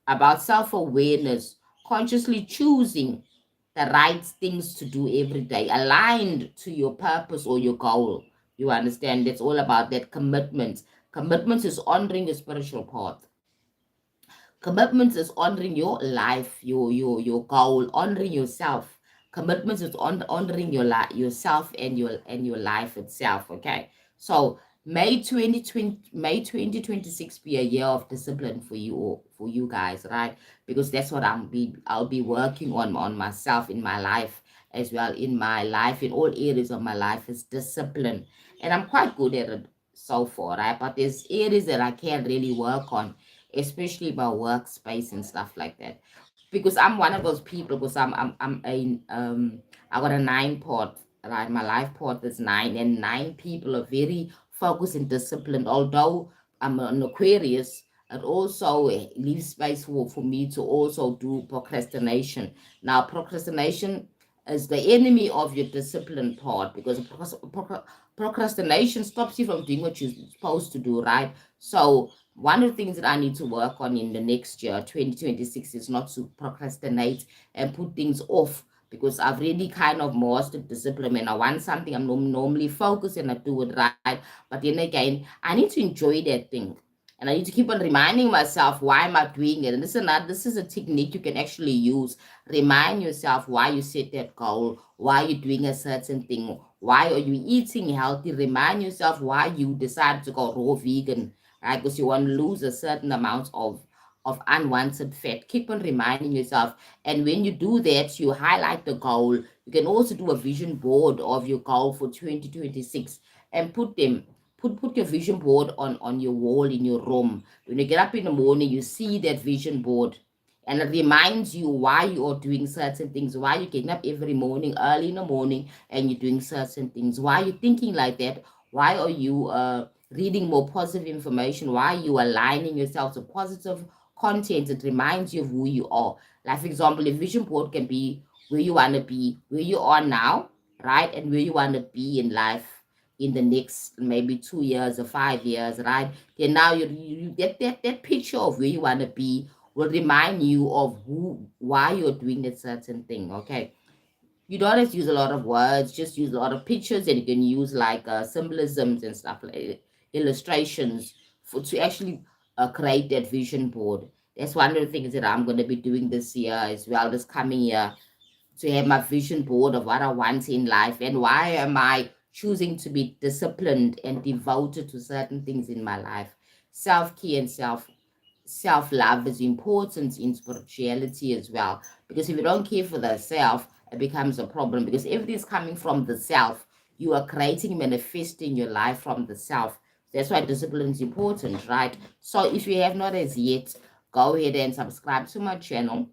about self-awareness, consciously choosing the right things to do every day, aligned to your purpose or your goal. You understand? It's all about that commitment. Commitment is honoring your spiritual path. Commitment is honoring your life, your goal, honoring yourself, Commitments is on honoring your life, yourself, and your life itself. Okay, so May 2026 be a year of discipline for you all, for you guys, right? Because that's what I'll be working on myself in my life as well. In my life, in all areas of my life, is discipline, and I'm quite good at it so far, right? But there's areas that I can't really work on, especially my workspace and stuff like that. Because I'm one of those people, because I got a 9 pot, right? My life pot is 9, and 9 people are very focused and disciplined. Although I'm an Aquarius, it also leaves space for me to also do procrastination. Now, procrastination is the enemy of your discipline part, because procrastination stops you from doing what you're supposed to do, right? So one of the things that I need to work on in the next year, 2026, is not to procrastinate and put things off, because I've really kind of mastered discipline. And I want something, I'm normally focused and I do it right. But then again, I need to enjoy that thing. And I need to keep on reminding myself, why am I doing it? And this is a technique you can actually use. Remind yourself why you set that goal, why you're doing a certain thing, why are you eating healthy. Remind yourself why you decided to go raw vegan, right? Because you want to lose a certain amount of unwanted fat. Keep on reminding yourself. And when you do that, you highlight the goal. You can also do a vision board of your goal for 2026 and put your vision board on your wall in your room. When you get up in the morning, you see that vision board, and it reminds you why you are doing certain things, why you're getting up every morning, early in the morning, and you're doing certain things, why you're thinking like that, why are you reading more positive information, why are you aligning yourself to positive content. It reminds you of who you are. Like, for example, a vision board can be where you want to be, where you are now, right? And where you want to be in life in the next maybe 2 years or 5 years, right? Then now you get that picture of where you want to be, will remind you of why you're doing that certain thing. Okay, you don't have to use a lot of words, just use a lot of pictures, and you can use like symbolisms and stuff, like illustrations, for to actually create that vision board. That's one of the things that I'm going to be doing this year as well, this coming year, to have my vision board of what I want in life, and why am I choosing to be disciplined and devoted to certain things in my life. Self-care and self-love is important in spirituality as well, because if you don't care for the self, it becomes a problem, because everything is coming from the self. You are creating, manifesting your life from the self. That's why discipline is important, right? So if you have not as yet, go ahead and subscribe to my channel,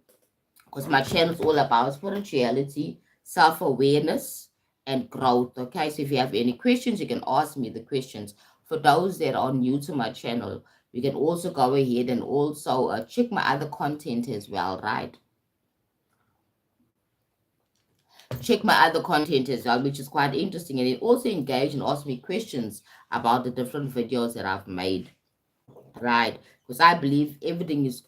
because my channel is all about spirituality, self-awareness, and growth. Okay, so if you have any questions, you can ask me the questions. For those that are new to my channel, you can also go ahead and also check my other content as well, right? Check my other content as well, which is quite interesting, and then also engage and ask me questions about the different videos that I've made. Right, because I believe everything is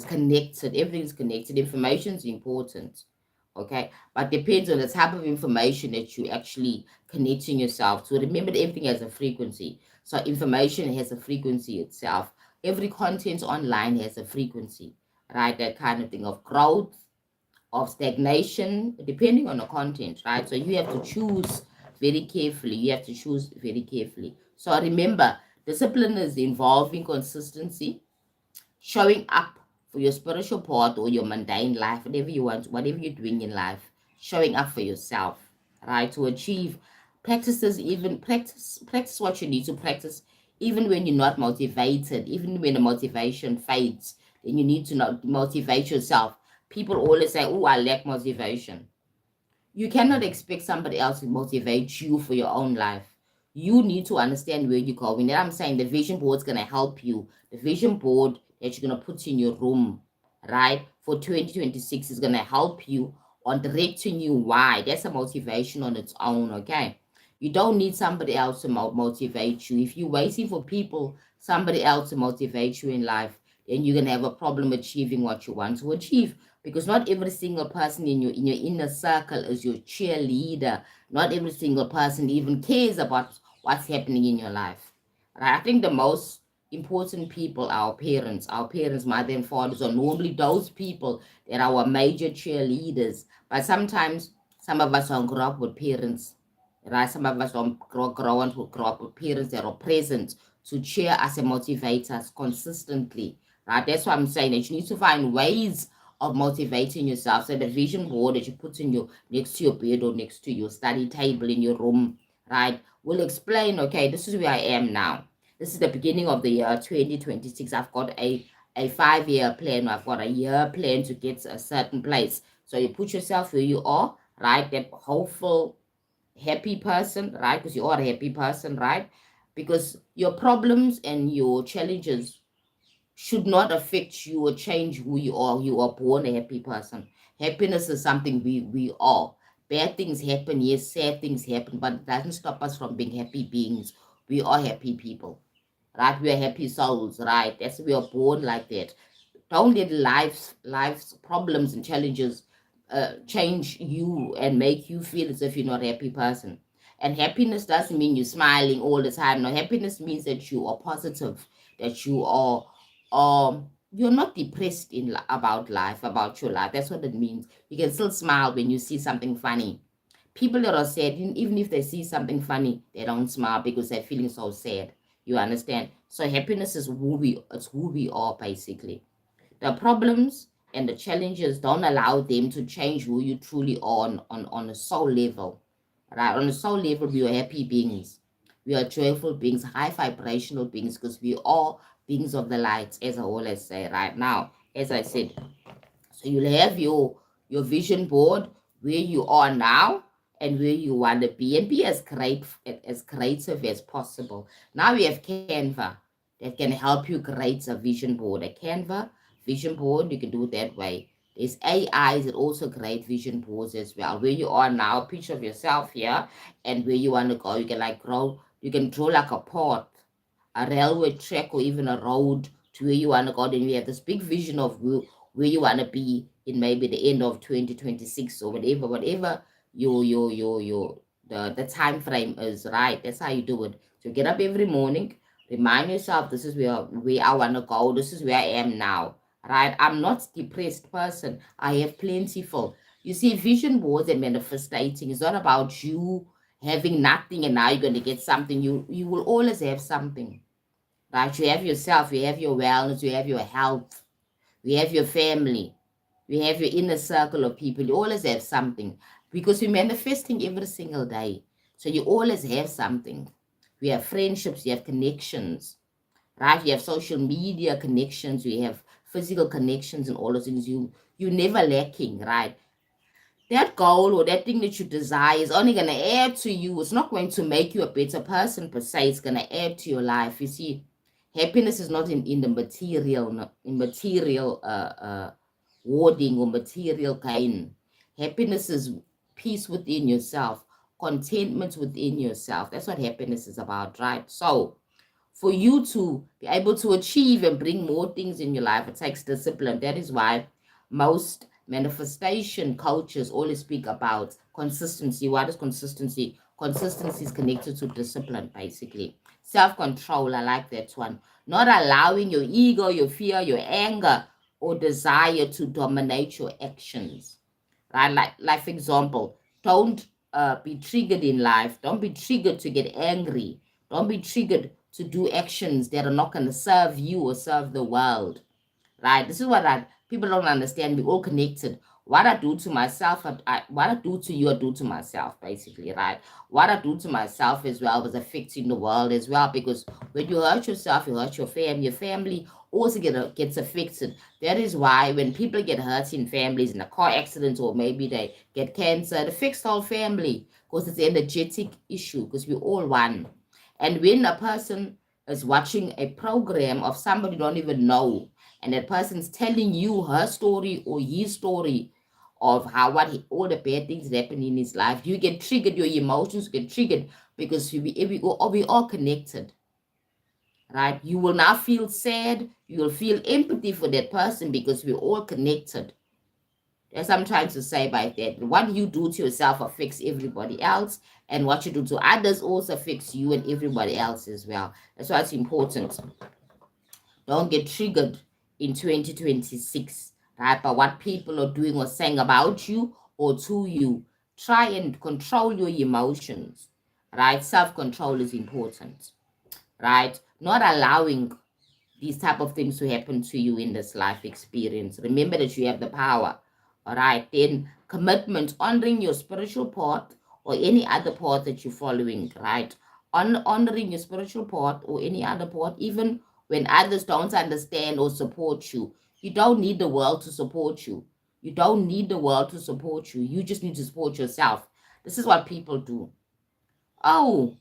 connected. Everything is connected. Information is important, okay? But depends on the type of information that you actually connecting yourself to. Remember that everything has a frequency. So information has a frequency itself. Every content online has a frequency, right? That kind of thing of growth, of stagnation, depending on the content, right? So you have to choose very carefully. You have to choose very carefully. So remember, discipline is involving consistency, showing up for your spiritual part or your mundane life, whatever you want, whatever you're doing in life, showing up for yourself, right? To achieve practice what you need to practice, even when you're not motivated, even when the motivation fades, then you need to not motivate yourself. People always say, oh, I lack motivation. You cannot expect somebody else to motivate you for your own life. You need to understand where you're going. And I'm saying the vision board is going to help you. The vision board that you're going to put in your room, right, for 2026 is going to help you on directing you why. That's a motivation on its own, okay? You don't need somebody else to motivate you. If you're waiting for somebody else to motivate you in life, then you're going to have a problem achieving what you want to achieve, because not every single person in your inner circle is your cheerleader. Not every single person even cares about what's happening in your life. Right? I think the most important people, our parents, mother and fathers, are normally those people that are our major cheerleaders. But sometimes some of us don't grow up with parents, right? Some of us don't grow up with parents that are present to cheer us and motivate us consistently, right? That's why I'm saying that you need to find ways of motivating yourself. So the vision board that you put in your next to your bed or next to your study table in your room, right, will explain, okay, this is where I am now. This is the beginning of the year 2026. I've got a 5-year plan. I've got a year plan to get to a certain place. So you put yourself where you are, right? That hopeful, happy person, right? Because you are a happy person, right? Because your problems and your challenges should not affect you or change who you are. You are born a happy person. Happiness is something we are. Bad things happen, yes, sad things happen, but it doesn't stop us from being happy beings. We are happy people, right? We are happy souls, right? That's we are born like that. Don't let life's problems and challenges change you and make you feel as if you're not a happy person. And happiness doesn't mean you're smiling all the time. No, happiness means that you are positive, that you are you're not depressed about life, about your life. That's what it means. You can still smile when you see something funny. People that are sad, even if they see something funny, they don't smile because they're feeling so sad. You understand? So happiness is who we are basically. The problems and the challenges don't allow them to change who you truly are on a soul level. Right? On a soul level, we are happy beings. We are joyful beings, high vibrational beings, because we are beings of the light, as I always say right now. As I said, so you'll have your vision board where you are now and where you want to be, and be as creative as possible. Now we have Canva that can help you create a vision board. A Canva vision board, you can do it that way. There's AIs that also create vision boards as well. Where you are now, a picture of yourself here, and where you want to go. You can you can draw like a path, a railway track, or even a road to where you want to go. Then you have this big vision of where you want to be in maybe the end of 2026 or whatever your the time frame is, right? That's how you do it. So get up every morning, remind yourself, this is where I want to go, this is where I am now, right? I'm not a depressed person, I have plentiful. You see, vision boards and manifesting is not about you having nothing and now you're going to get something. You will always have something, right? You have yourself, you have your wellness, you have your health, we have your family, we have your inner circle of people. You always have something because we're manifesting every single day. So you always have something. We have friendships, you have connections, right? You have social media connections, you have physical connections, and all those things. You're never lacking, right? That goal or that thing that you desire is only going to add to you. It's not going to make you a better person per se. It's going to add to your life. You see, happiness is not in the material, in material hoarding or material gain. Happiness is peace within yourself, contentment within yourself. That's what happiness is about, right? So for you to be able to achieve and bring more things in your life, it takes discipline. That is why most manifestation coaches always speak about consistency. What is consistency? Consistency is connected to discipline, basically. Self-control, I like that one. Not allowing your ego, your fear, your anger, or desire to dominate your actions. Right? Like for example, don't be triggered in life. Don't be triggered to get angry. Don't be triggered to do actions that are not going to serve you or serve the world, right? This is what people don't understand. We're all connected. What I do to myself, what I do to you, I do to myself, basically, right? What I do to myself as well is affecting the world as well, because when you hurt yourself, you hurt your family. Your family also gets affected. That is why when people get hurt in families, in a car accident, or maybe they get cancer, it affects the whole family because it's an energetic issue, because we're all one. And when a person is watching a program of somebody you don't even know, and that person's telling you her story or his story of how all the bad things that happen in his life, you get triggered, your emotions get triggered, because we all connected, right? You will now feel sad, you will feel empathy for that person because we're all connected. That's what I'm trying to say by that. What you do to yourself affects everybody else, and what you do to others also affects you and everybody else as well. That's why it's important. Don't get triggered in 2026, right, by what people are doing or saying about you or to you. Try and control your emotions, right? Self-control is important, right? Not allowing these type of things to happen to you in this life experience. Remember that you have the power. All right. Then commitment, honoring your spiritual path or any other path that you're following, right? Honoring your spiritual path or any other path, even when others don't understand or support you. You don't need the world to support you. You don't need the world to support you. You just need to support yourself. This is what people do. Oh,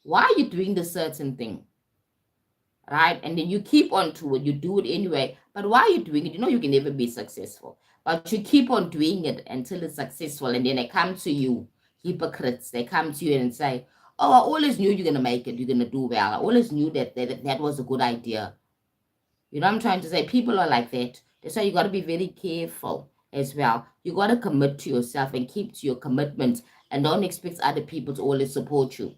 why are you doing this certain thing? Right? And then you keep on to it, you do it anyway. But why are you doing it? You know you can never be successful. But you keep on doing it until it's successful. And then they come to you, hypocrites. They come to you and say, oh, I always knew you're going to make it. You're going to do well. I always knew that was a good idea. You know what I'm trying to say? People are like that. That's why you got to be very careful as well. You got to commit to yourself and keep to your commitments and don't expect other people to always support you.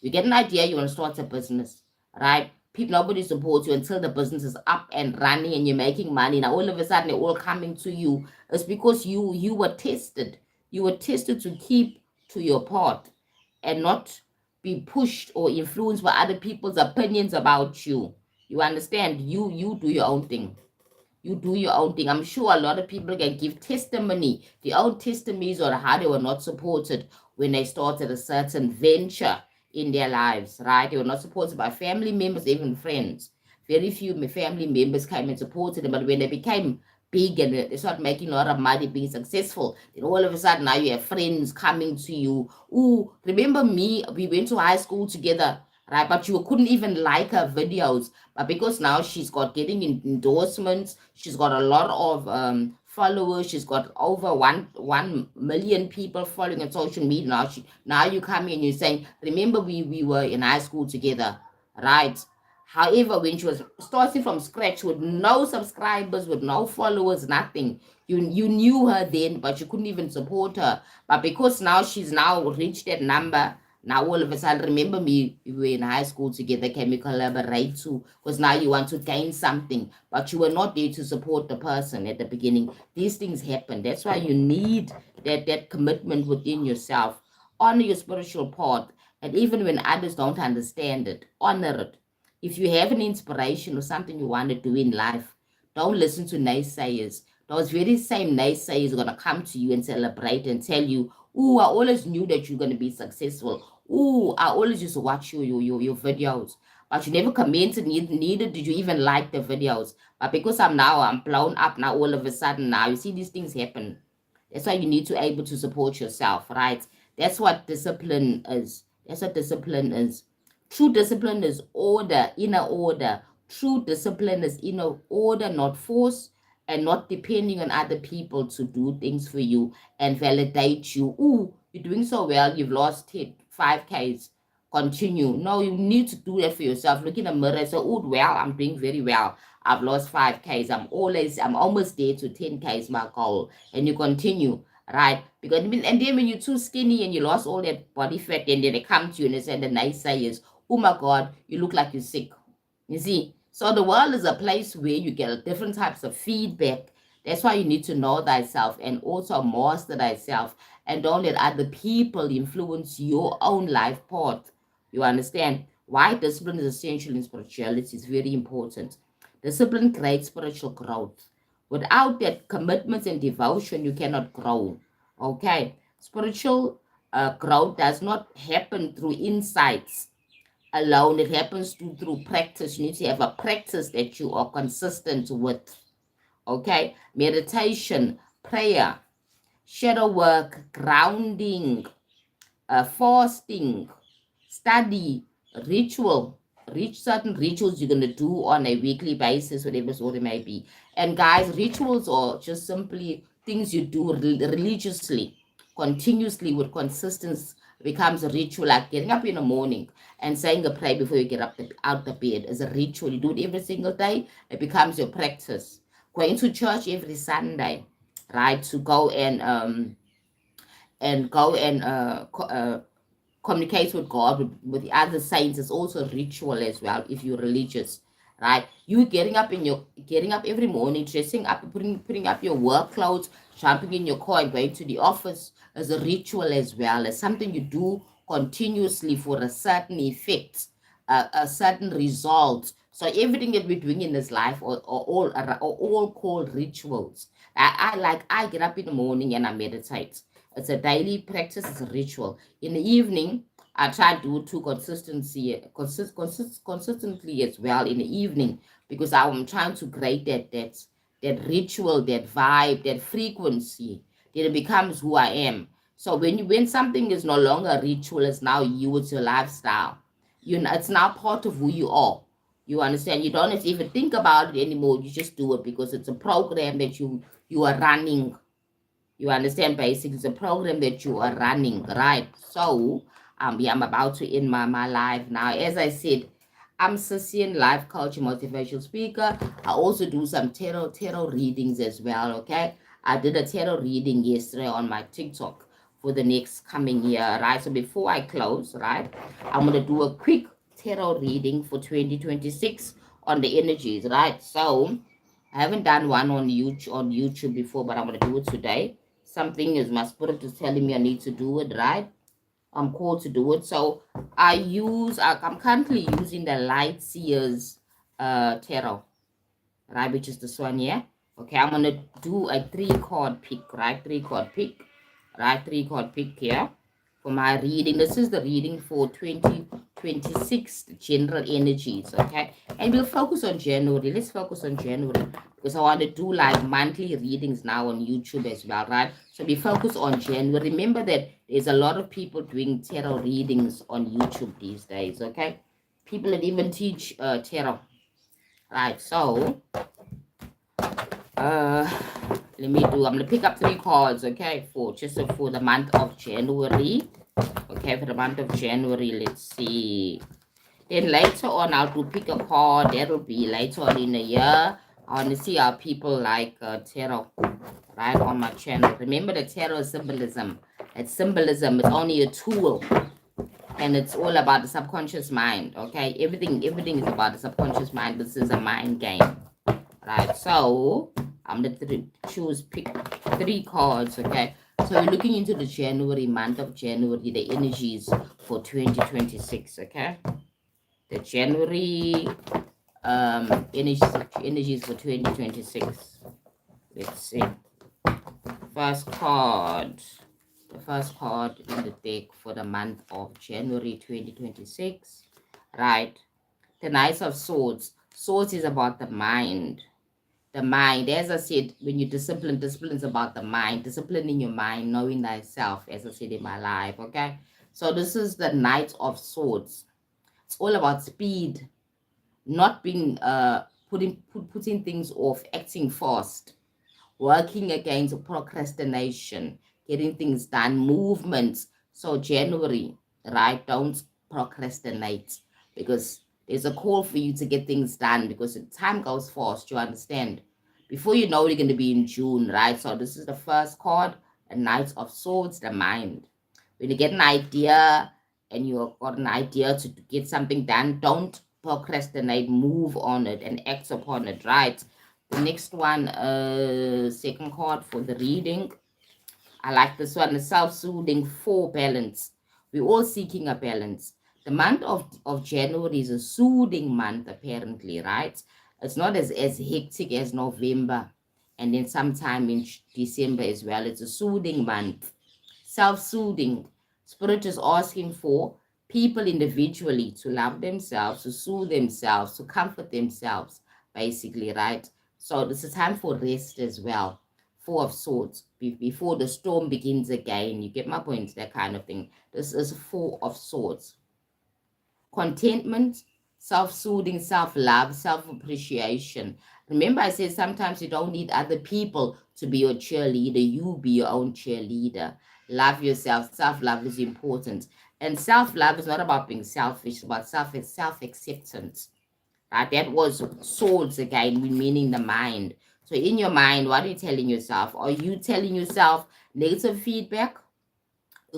You get an idea, you want to start a business, right? People, nobody supports you until the business is up and running and you're making money. Now all of a sudden they're all coming to you. It's because you were tested. You were tested to keep to your part and not be pushed or influenced by other people's opinions about you. You understand? You do your own thing. You do your own thing. I'm sure a lot of people can give testimony, their own testimonies on how they were not supported when they started a certain venture in their lives, right? They were not supported by family members, even friends. Very few family members came and supported them, but when they became big and they started making a lot of money, being successful, then all of a sudden now you have friends coming to you. Ooh, remember me? We went to high school together, right? But you couldn't even like her videos. But because now she's got getting endorsements, she's got a lot of followers, she's got over 1 million people following on social media. Now you come in and you're saying, remember we were in high school together, right? However, when she was starting from scratch with no subscribers, with no followers, nothing, you knew her then, but you couldn't even support her. But because now she's now reached that number, now all of a sudden, remember me, we were in high school together, can we collaborate too? Because now you want to gain something, but you were not there to support the person at the beginning. These things happen. That's why you need that commitment within yourself. Honor your spiritual path, and even when others don't understand it, honor it. If you have an inspiration or something you want to do in life, don't listen to naysayers. Those very same naysayers are going to come to you and celebrate and tell you, ooh, I always knew that you're going to be successful. Ooh, I always used to watch your videos. But you never commented, neither did you even like the videos. But because I'm blown up now, all of a sudden now, you see these things happen. That's why you need to able to support yourself, right? That's what discipline is. That's what discipline is. True discipline is order, inner order. True discipline is inner order, not force, and not depending on other people to do things for you and validate you. Ooh, you're doing so well, you've lost 5Ks. Continue. No, you need to do that for yourself. Look in the mirror and say, oh, well, I'm doing very well. I've lost 5Ks. I'm almost there to 10Ks, my goal. And you continue, right? Because and then when you're too skinny and you lost all that body fat, and then they come to you and they say the naysayers, oh my God, you look like you're sick. You see, so the world is a place where you get different types of feedback. That's why you need to know thyself and also master thyself and don't let other people influence your own life path. You understand? Why discipline is essential in spirituality is very important. Discipline creates spiritual growth. Without that commitment and devotion, you cannot grow. Okay? Spiritual growth does not happen through insights alone. It happens through practice. You need to have a practice that you are consistent with. Okay? Meditation, prayer, shadow work, grounding, fasting, study, ritual, reach certain rituals you're going to do on a weekly basis, whatever sort it may be. And guys, rituals are just simply things you do religiously, continuously with consistency. Becomes a ritual, like getting up in the morning and saying a prayer before you get up out the bed is a ritual. You do it every single day. It becomes your practice. Going to church every Sunday, right? To go and go and communicate with God, with the other saints is also ritual as well if you're religious, right? You getting up every morning, dressing up, putting up your work clothes, jumping in your car and going to the office as a ritual as well, as something you do continuously for a certain effect, a certain result. So everything that we're doing in this life are all called rituals. I get up in the morning and I meditate. It's a daily practice, it's a ritual. In the evening, I try to do it too consistently as well in the evening, because I'm trying to create that ritual, that vibe, that frequency, that it becomes who I am. So when something is no longer a ritual, it's now you, it's your lifestyle. It's now part of who you are. You understand? You don't have to even think about it anymore. You just do it because it's a program that you are running. You understand? Basically, it's a program that you are running, right? So, yeah, I'm about to end my live now. As I said, I'm Sicilian life coach, motivational speaker. I also do some tarot readings as well. Okay, I did a tarot reading yesterday on my TikTok for the next coming year, right? So before I close, right, I'm gonna do a quick tarot reading for 2026 on the energies, right? So I haven't done one on YouTube before, but I'm gonna do it today. Something is my spirit is telling me I need to do it, right? I'm called to do it. So I'm currently using the Light Seers tarot, right? Which is this one here. Okay, I'm gonna do a 3-card pick, right? 3-card pick, right? 3-card pick here for my reading. This is the reading for 2026 general energies, okay? And we'll focus on January. Let's focus on January because I want to do like monthly readings now on YouTube as well, right? So we focus on January. Remember that there's a lot of people doing tarot readings on YouTube these days, okay? People that even teach tarot, right? So let me do, I'm gonna pick up 3 cards, okay, for the month of January. Okay, for the month of January, let's see. Then later on, I'll do pick a card. That'll be later on in the year. I want to see how people like tarot, right, on my channel. Remember, the tarot is symbolism. It's symbolism. It's only a tool, and it's all about the subconscious mind. Okay, everything is about the subconscious mind. This is a mind game, right? So I'm gonna pick 3 cards. Okay. So we're looking into the month of January, the energies for 2026, okay? The January energies for 2026. Let's see. First card. The first card in the deck for the month of January 2026. Right. The Knight of Swords. Swords is about the mind. The mind, as I said, when you discipline is about the mind, disciplining your mind, knowing thyself, as I said in my life, okay? So this is the Knight of Swords. It's all about speed, not being putting things off, acting fast, working against procrastination, getting things done, movements. So January, right? Don't procrastinate, because there's a call for you to get things done, because time goes fast, you understand? Before you know, you're going to be in June, right? So this is the first card, a Knight of Swords, the mind. When you get an idea and you've got an idea to get something done, don't procrastinate, move on it and act upon it, right? The next one, second card for the reading. I like this one, the self-soothing for balance. We're all seeking a balance. The month of January is a soothing month, apparently, right? It's not as hectic as November. And then sometime in December as well. It's a soothing month. Self-soothing. Spirit is asking for people individually to love themselves, to soothe themselves, to comfort themselves, basically, right? So this is time for rest as well. 4 of Swords, before the storm begins again. You get my point, that kind of thing. This is 4 of Swords. Contentment, self-soothing, self-love, self-appreciation. Remember, I said sometimes you don't need other people to be your cheerleader. You be your own cheerleader. Love yourself. Self-love is important. And self-love is not about being selfish, it's about self-acceptance. Right? That was Swords again, meaning the mind. So in your mind, what are you telling yourself? Are you telling yourself negative feedback?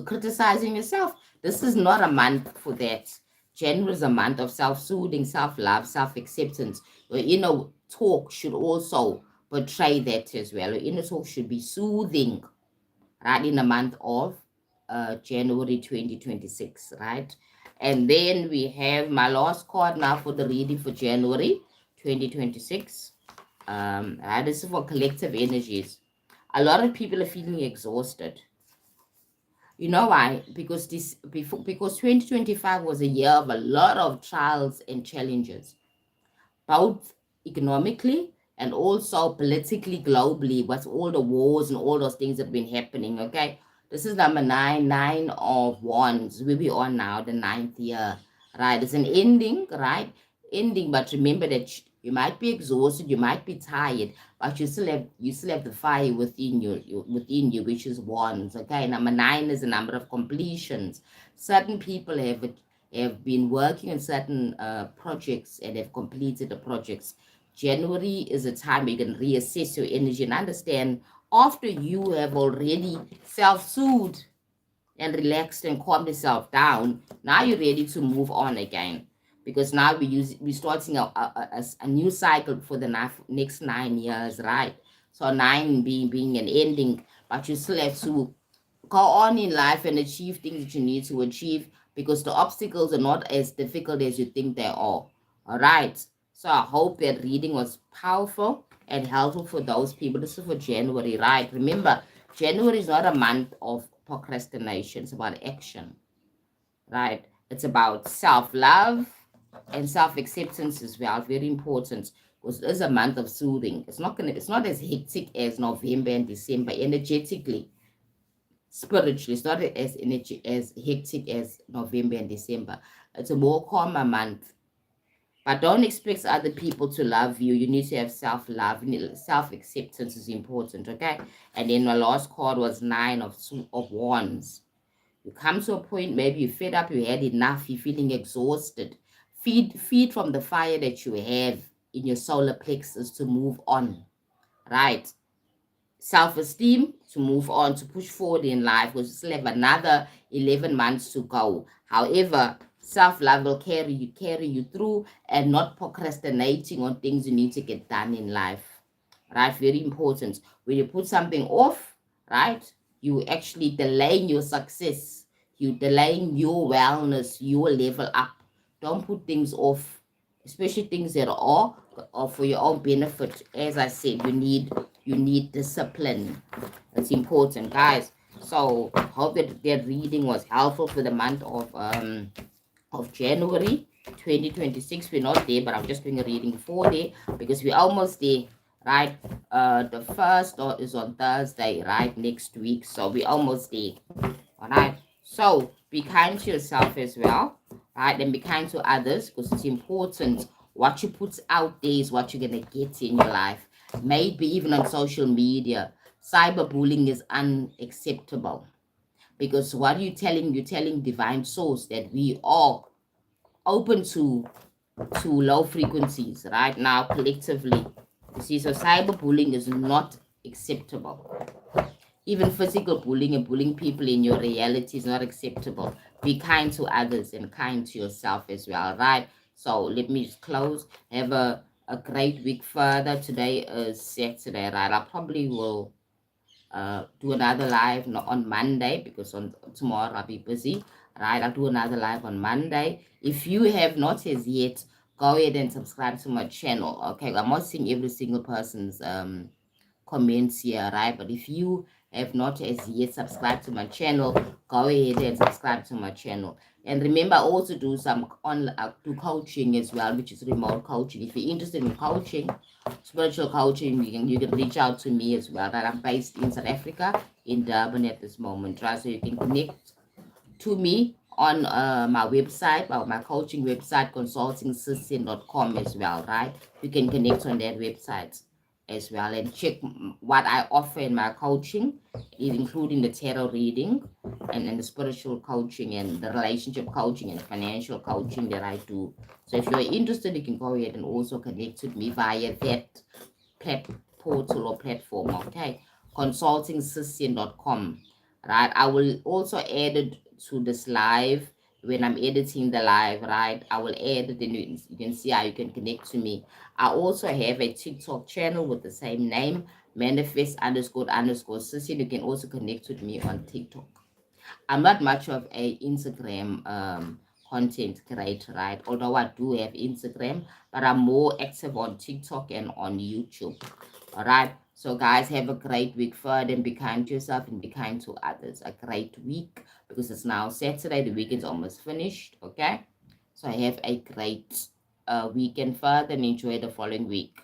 Criticizing yourself? This is not a month for that. January is a month of self-soothing, self-love, self-acceptance. Your inner talk should also portray that as well. Your inner talk should be soothing, right, in the month of January 2026, right? And then we have my last card now for the reading for January 2026. This is for collective energies. A lot of people are feeling exhausted. You know why? Because 2025 was a year of a lot of trials and challenges, both economically and also politically, globally, what's all the wars and all those things that have been happening. Okay, this is number nine of wands, where we are now, the ninth year, right? It's an ending, right? Ending, but remember that you might be exhausted, you might be tired, but you still have the fire within you, which is wands. Okay, number nine is a number of completions. Certain people have been working on certain projects and have completed the projects. January is a time you can reassess your energy and understand, after you have already self-soothed and relaxed and calmed yourself down, now you're ready to move on again. Because now we're starting a new cycle for the next 9 years, right? So nine being an ending, but you still have to go on in life and achieve things that you need to achieve, because the obstacles are not as difficult as you think they are. All right. So I hope that reading was powerful and helpful for those people. This is for January, right? Remember, January is not a month of procrastination. It's about action, right? It's about self-love and self-acceptance as well. Very important, because it's a month of soothing. It's not as hectic as November and December energetically. Spiritually, it's not as hectic as November and December. It's a more calmer month. But don't expect other people to love you. You need to have self-love. Self-acceptance is important, okay? And then my last card was nine of wands. You come to a point, maybe you're fed up, you had enough, you're feeling exhausted. Feed from the fire that you have in your solar plexus to move on, right? Self-esteem to move on, to push forward in life, because you still have another 11 months to go. However, self-love will carry you through, and not procrastinating on things you need to get done in life, right? Very important. When you put something off, right, you actually delaying your success, you delaying your wellness, your level up. Don't put things off, especially things that are for your own benefit. As I said, you need discipline. It's important, guys. So hope that reading was helpful for the month of January 2026. We're not there, but I'm just doing a reading for there because we're almost there, right? The first is on Thursday, right? Next week. So we're almost there. All right. So be kind to yourself as well, right? And be kind to others, because it's important. What you put out there is what you're gonna get in your life. Maybe even on social media, cyberbullying is unacceptable, because what are you telling? You're telling divine source that we are open to low frequencies right now collectively. You see, so cyberbullying is not acceptable. Even physical bullying and bullying people in your reality is not acceptable. Be kind to others and kind to yourself as well, right? So let me just close. Have a great week further. Today is Saturday, right? I probably will do another live on Monday, because on tomorrow I'll be busy, right? I'll do another live on Monday. If you have not as yet, go ahead and subscribe to my channel, okay? I'm not seeing every single person's comments here, right? But if you have not as yet subscribed to my channel, go ahead and subscribe to my channel. And remember, I also do some do coaching as well, which is remote coaching. If you're interested in coaching, spiritual coaching, you can reach out to me as well, right? I'm based in South Africa, in Durban at this moment, right? So you can connect to me on my website, my coaching website, consultingsissin.com as well, right? You can connect on that website as well and check what I offer in my coaching, including the tarot reading and the spiritual coaching and the relationship coaching and financial coaching that I do. So if you're interested, you can go ahead and also connect with me via that portal or platform, okay? consultingsissin.com, right? I will also add it to this live when I'm editing the live, right? I will edit, and you can see how you can connect to me. I also have a TikTok channel with the same name, manifest underscore sissy. You can also connect with me on TikTok. I'm not much of a Instagram content creator, right? Although I do have Instagram, but I'm more active on TikTok and on YouTube. All right. So guys, have a great week further, and be kind to yourself and be kind to others. A great week, because it's now Saturday. The weekend's almost finished. Okay. So have a great weekend further, and enjoy the following week.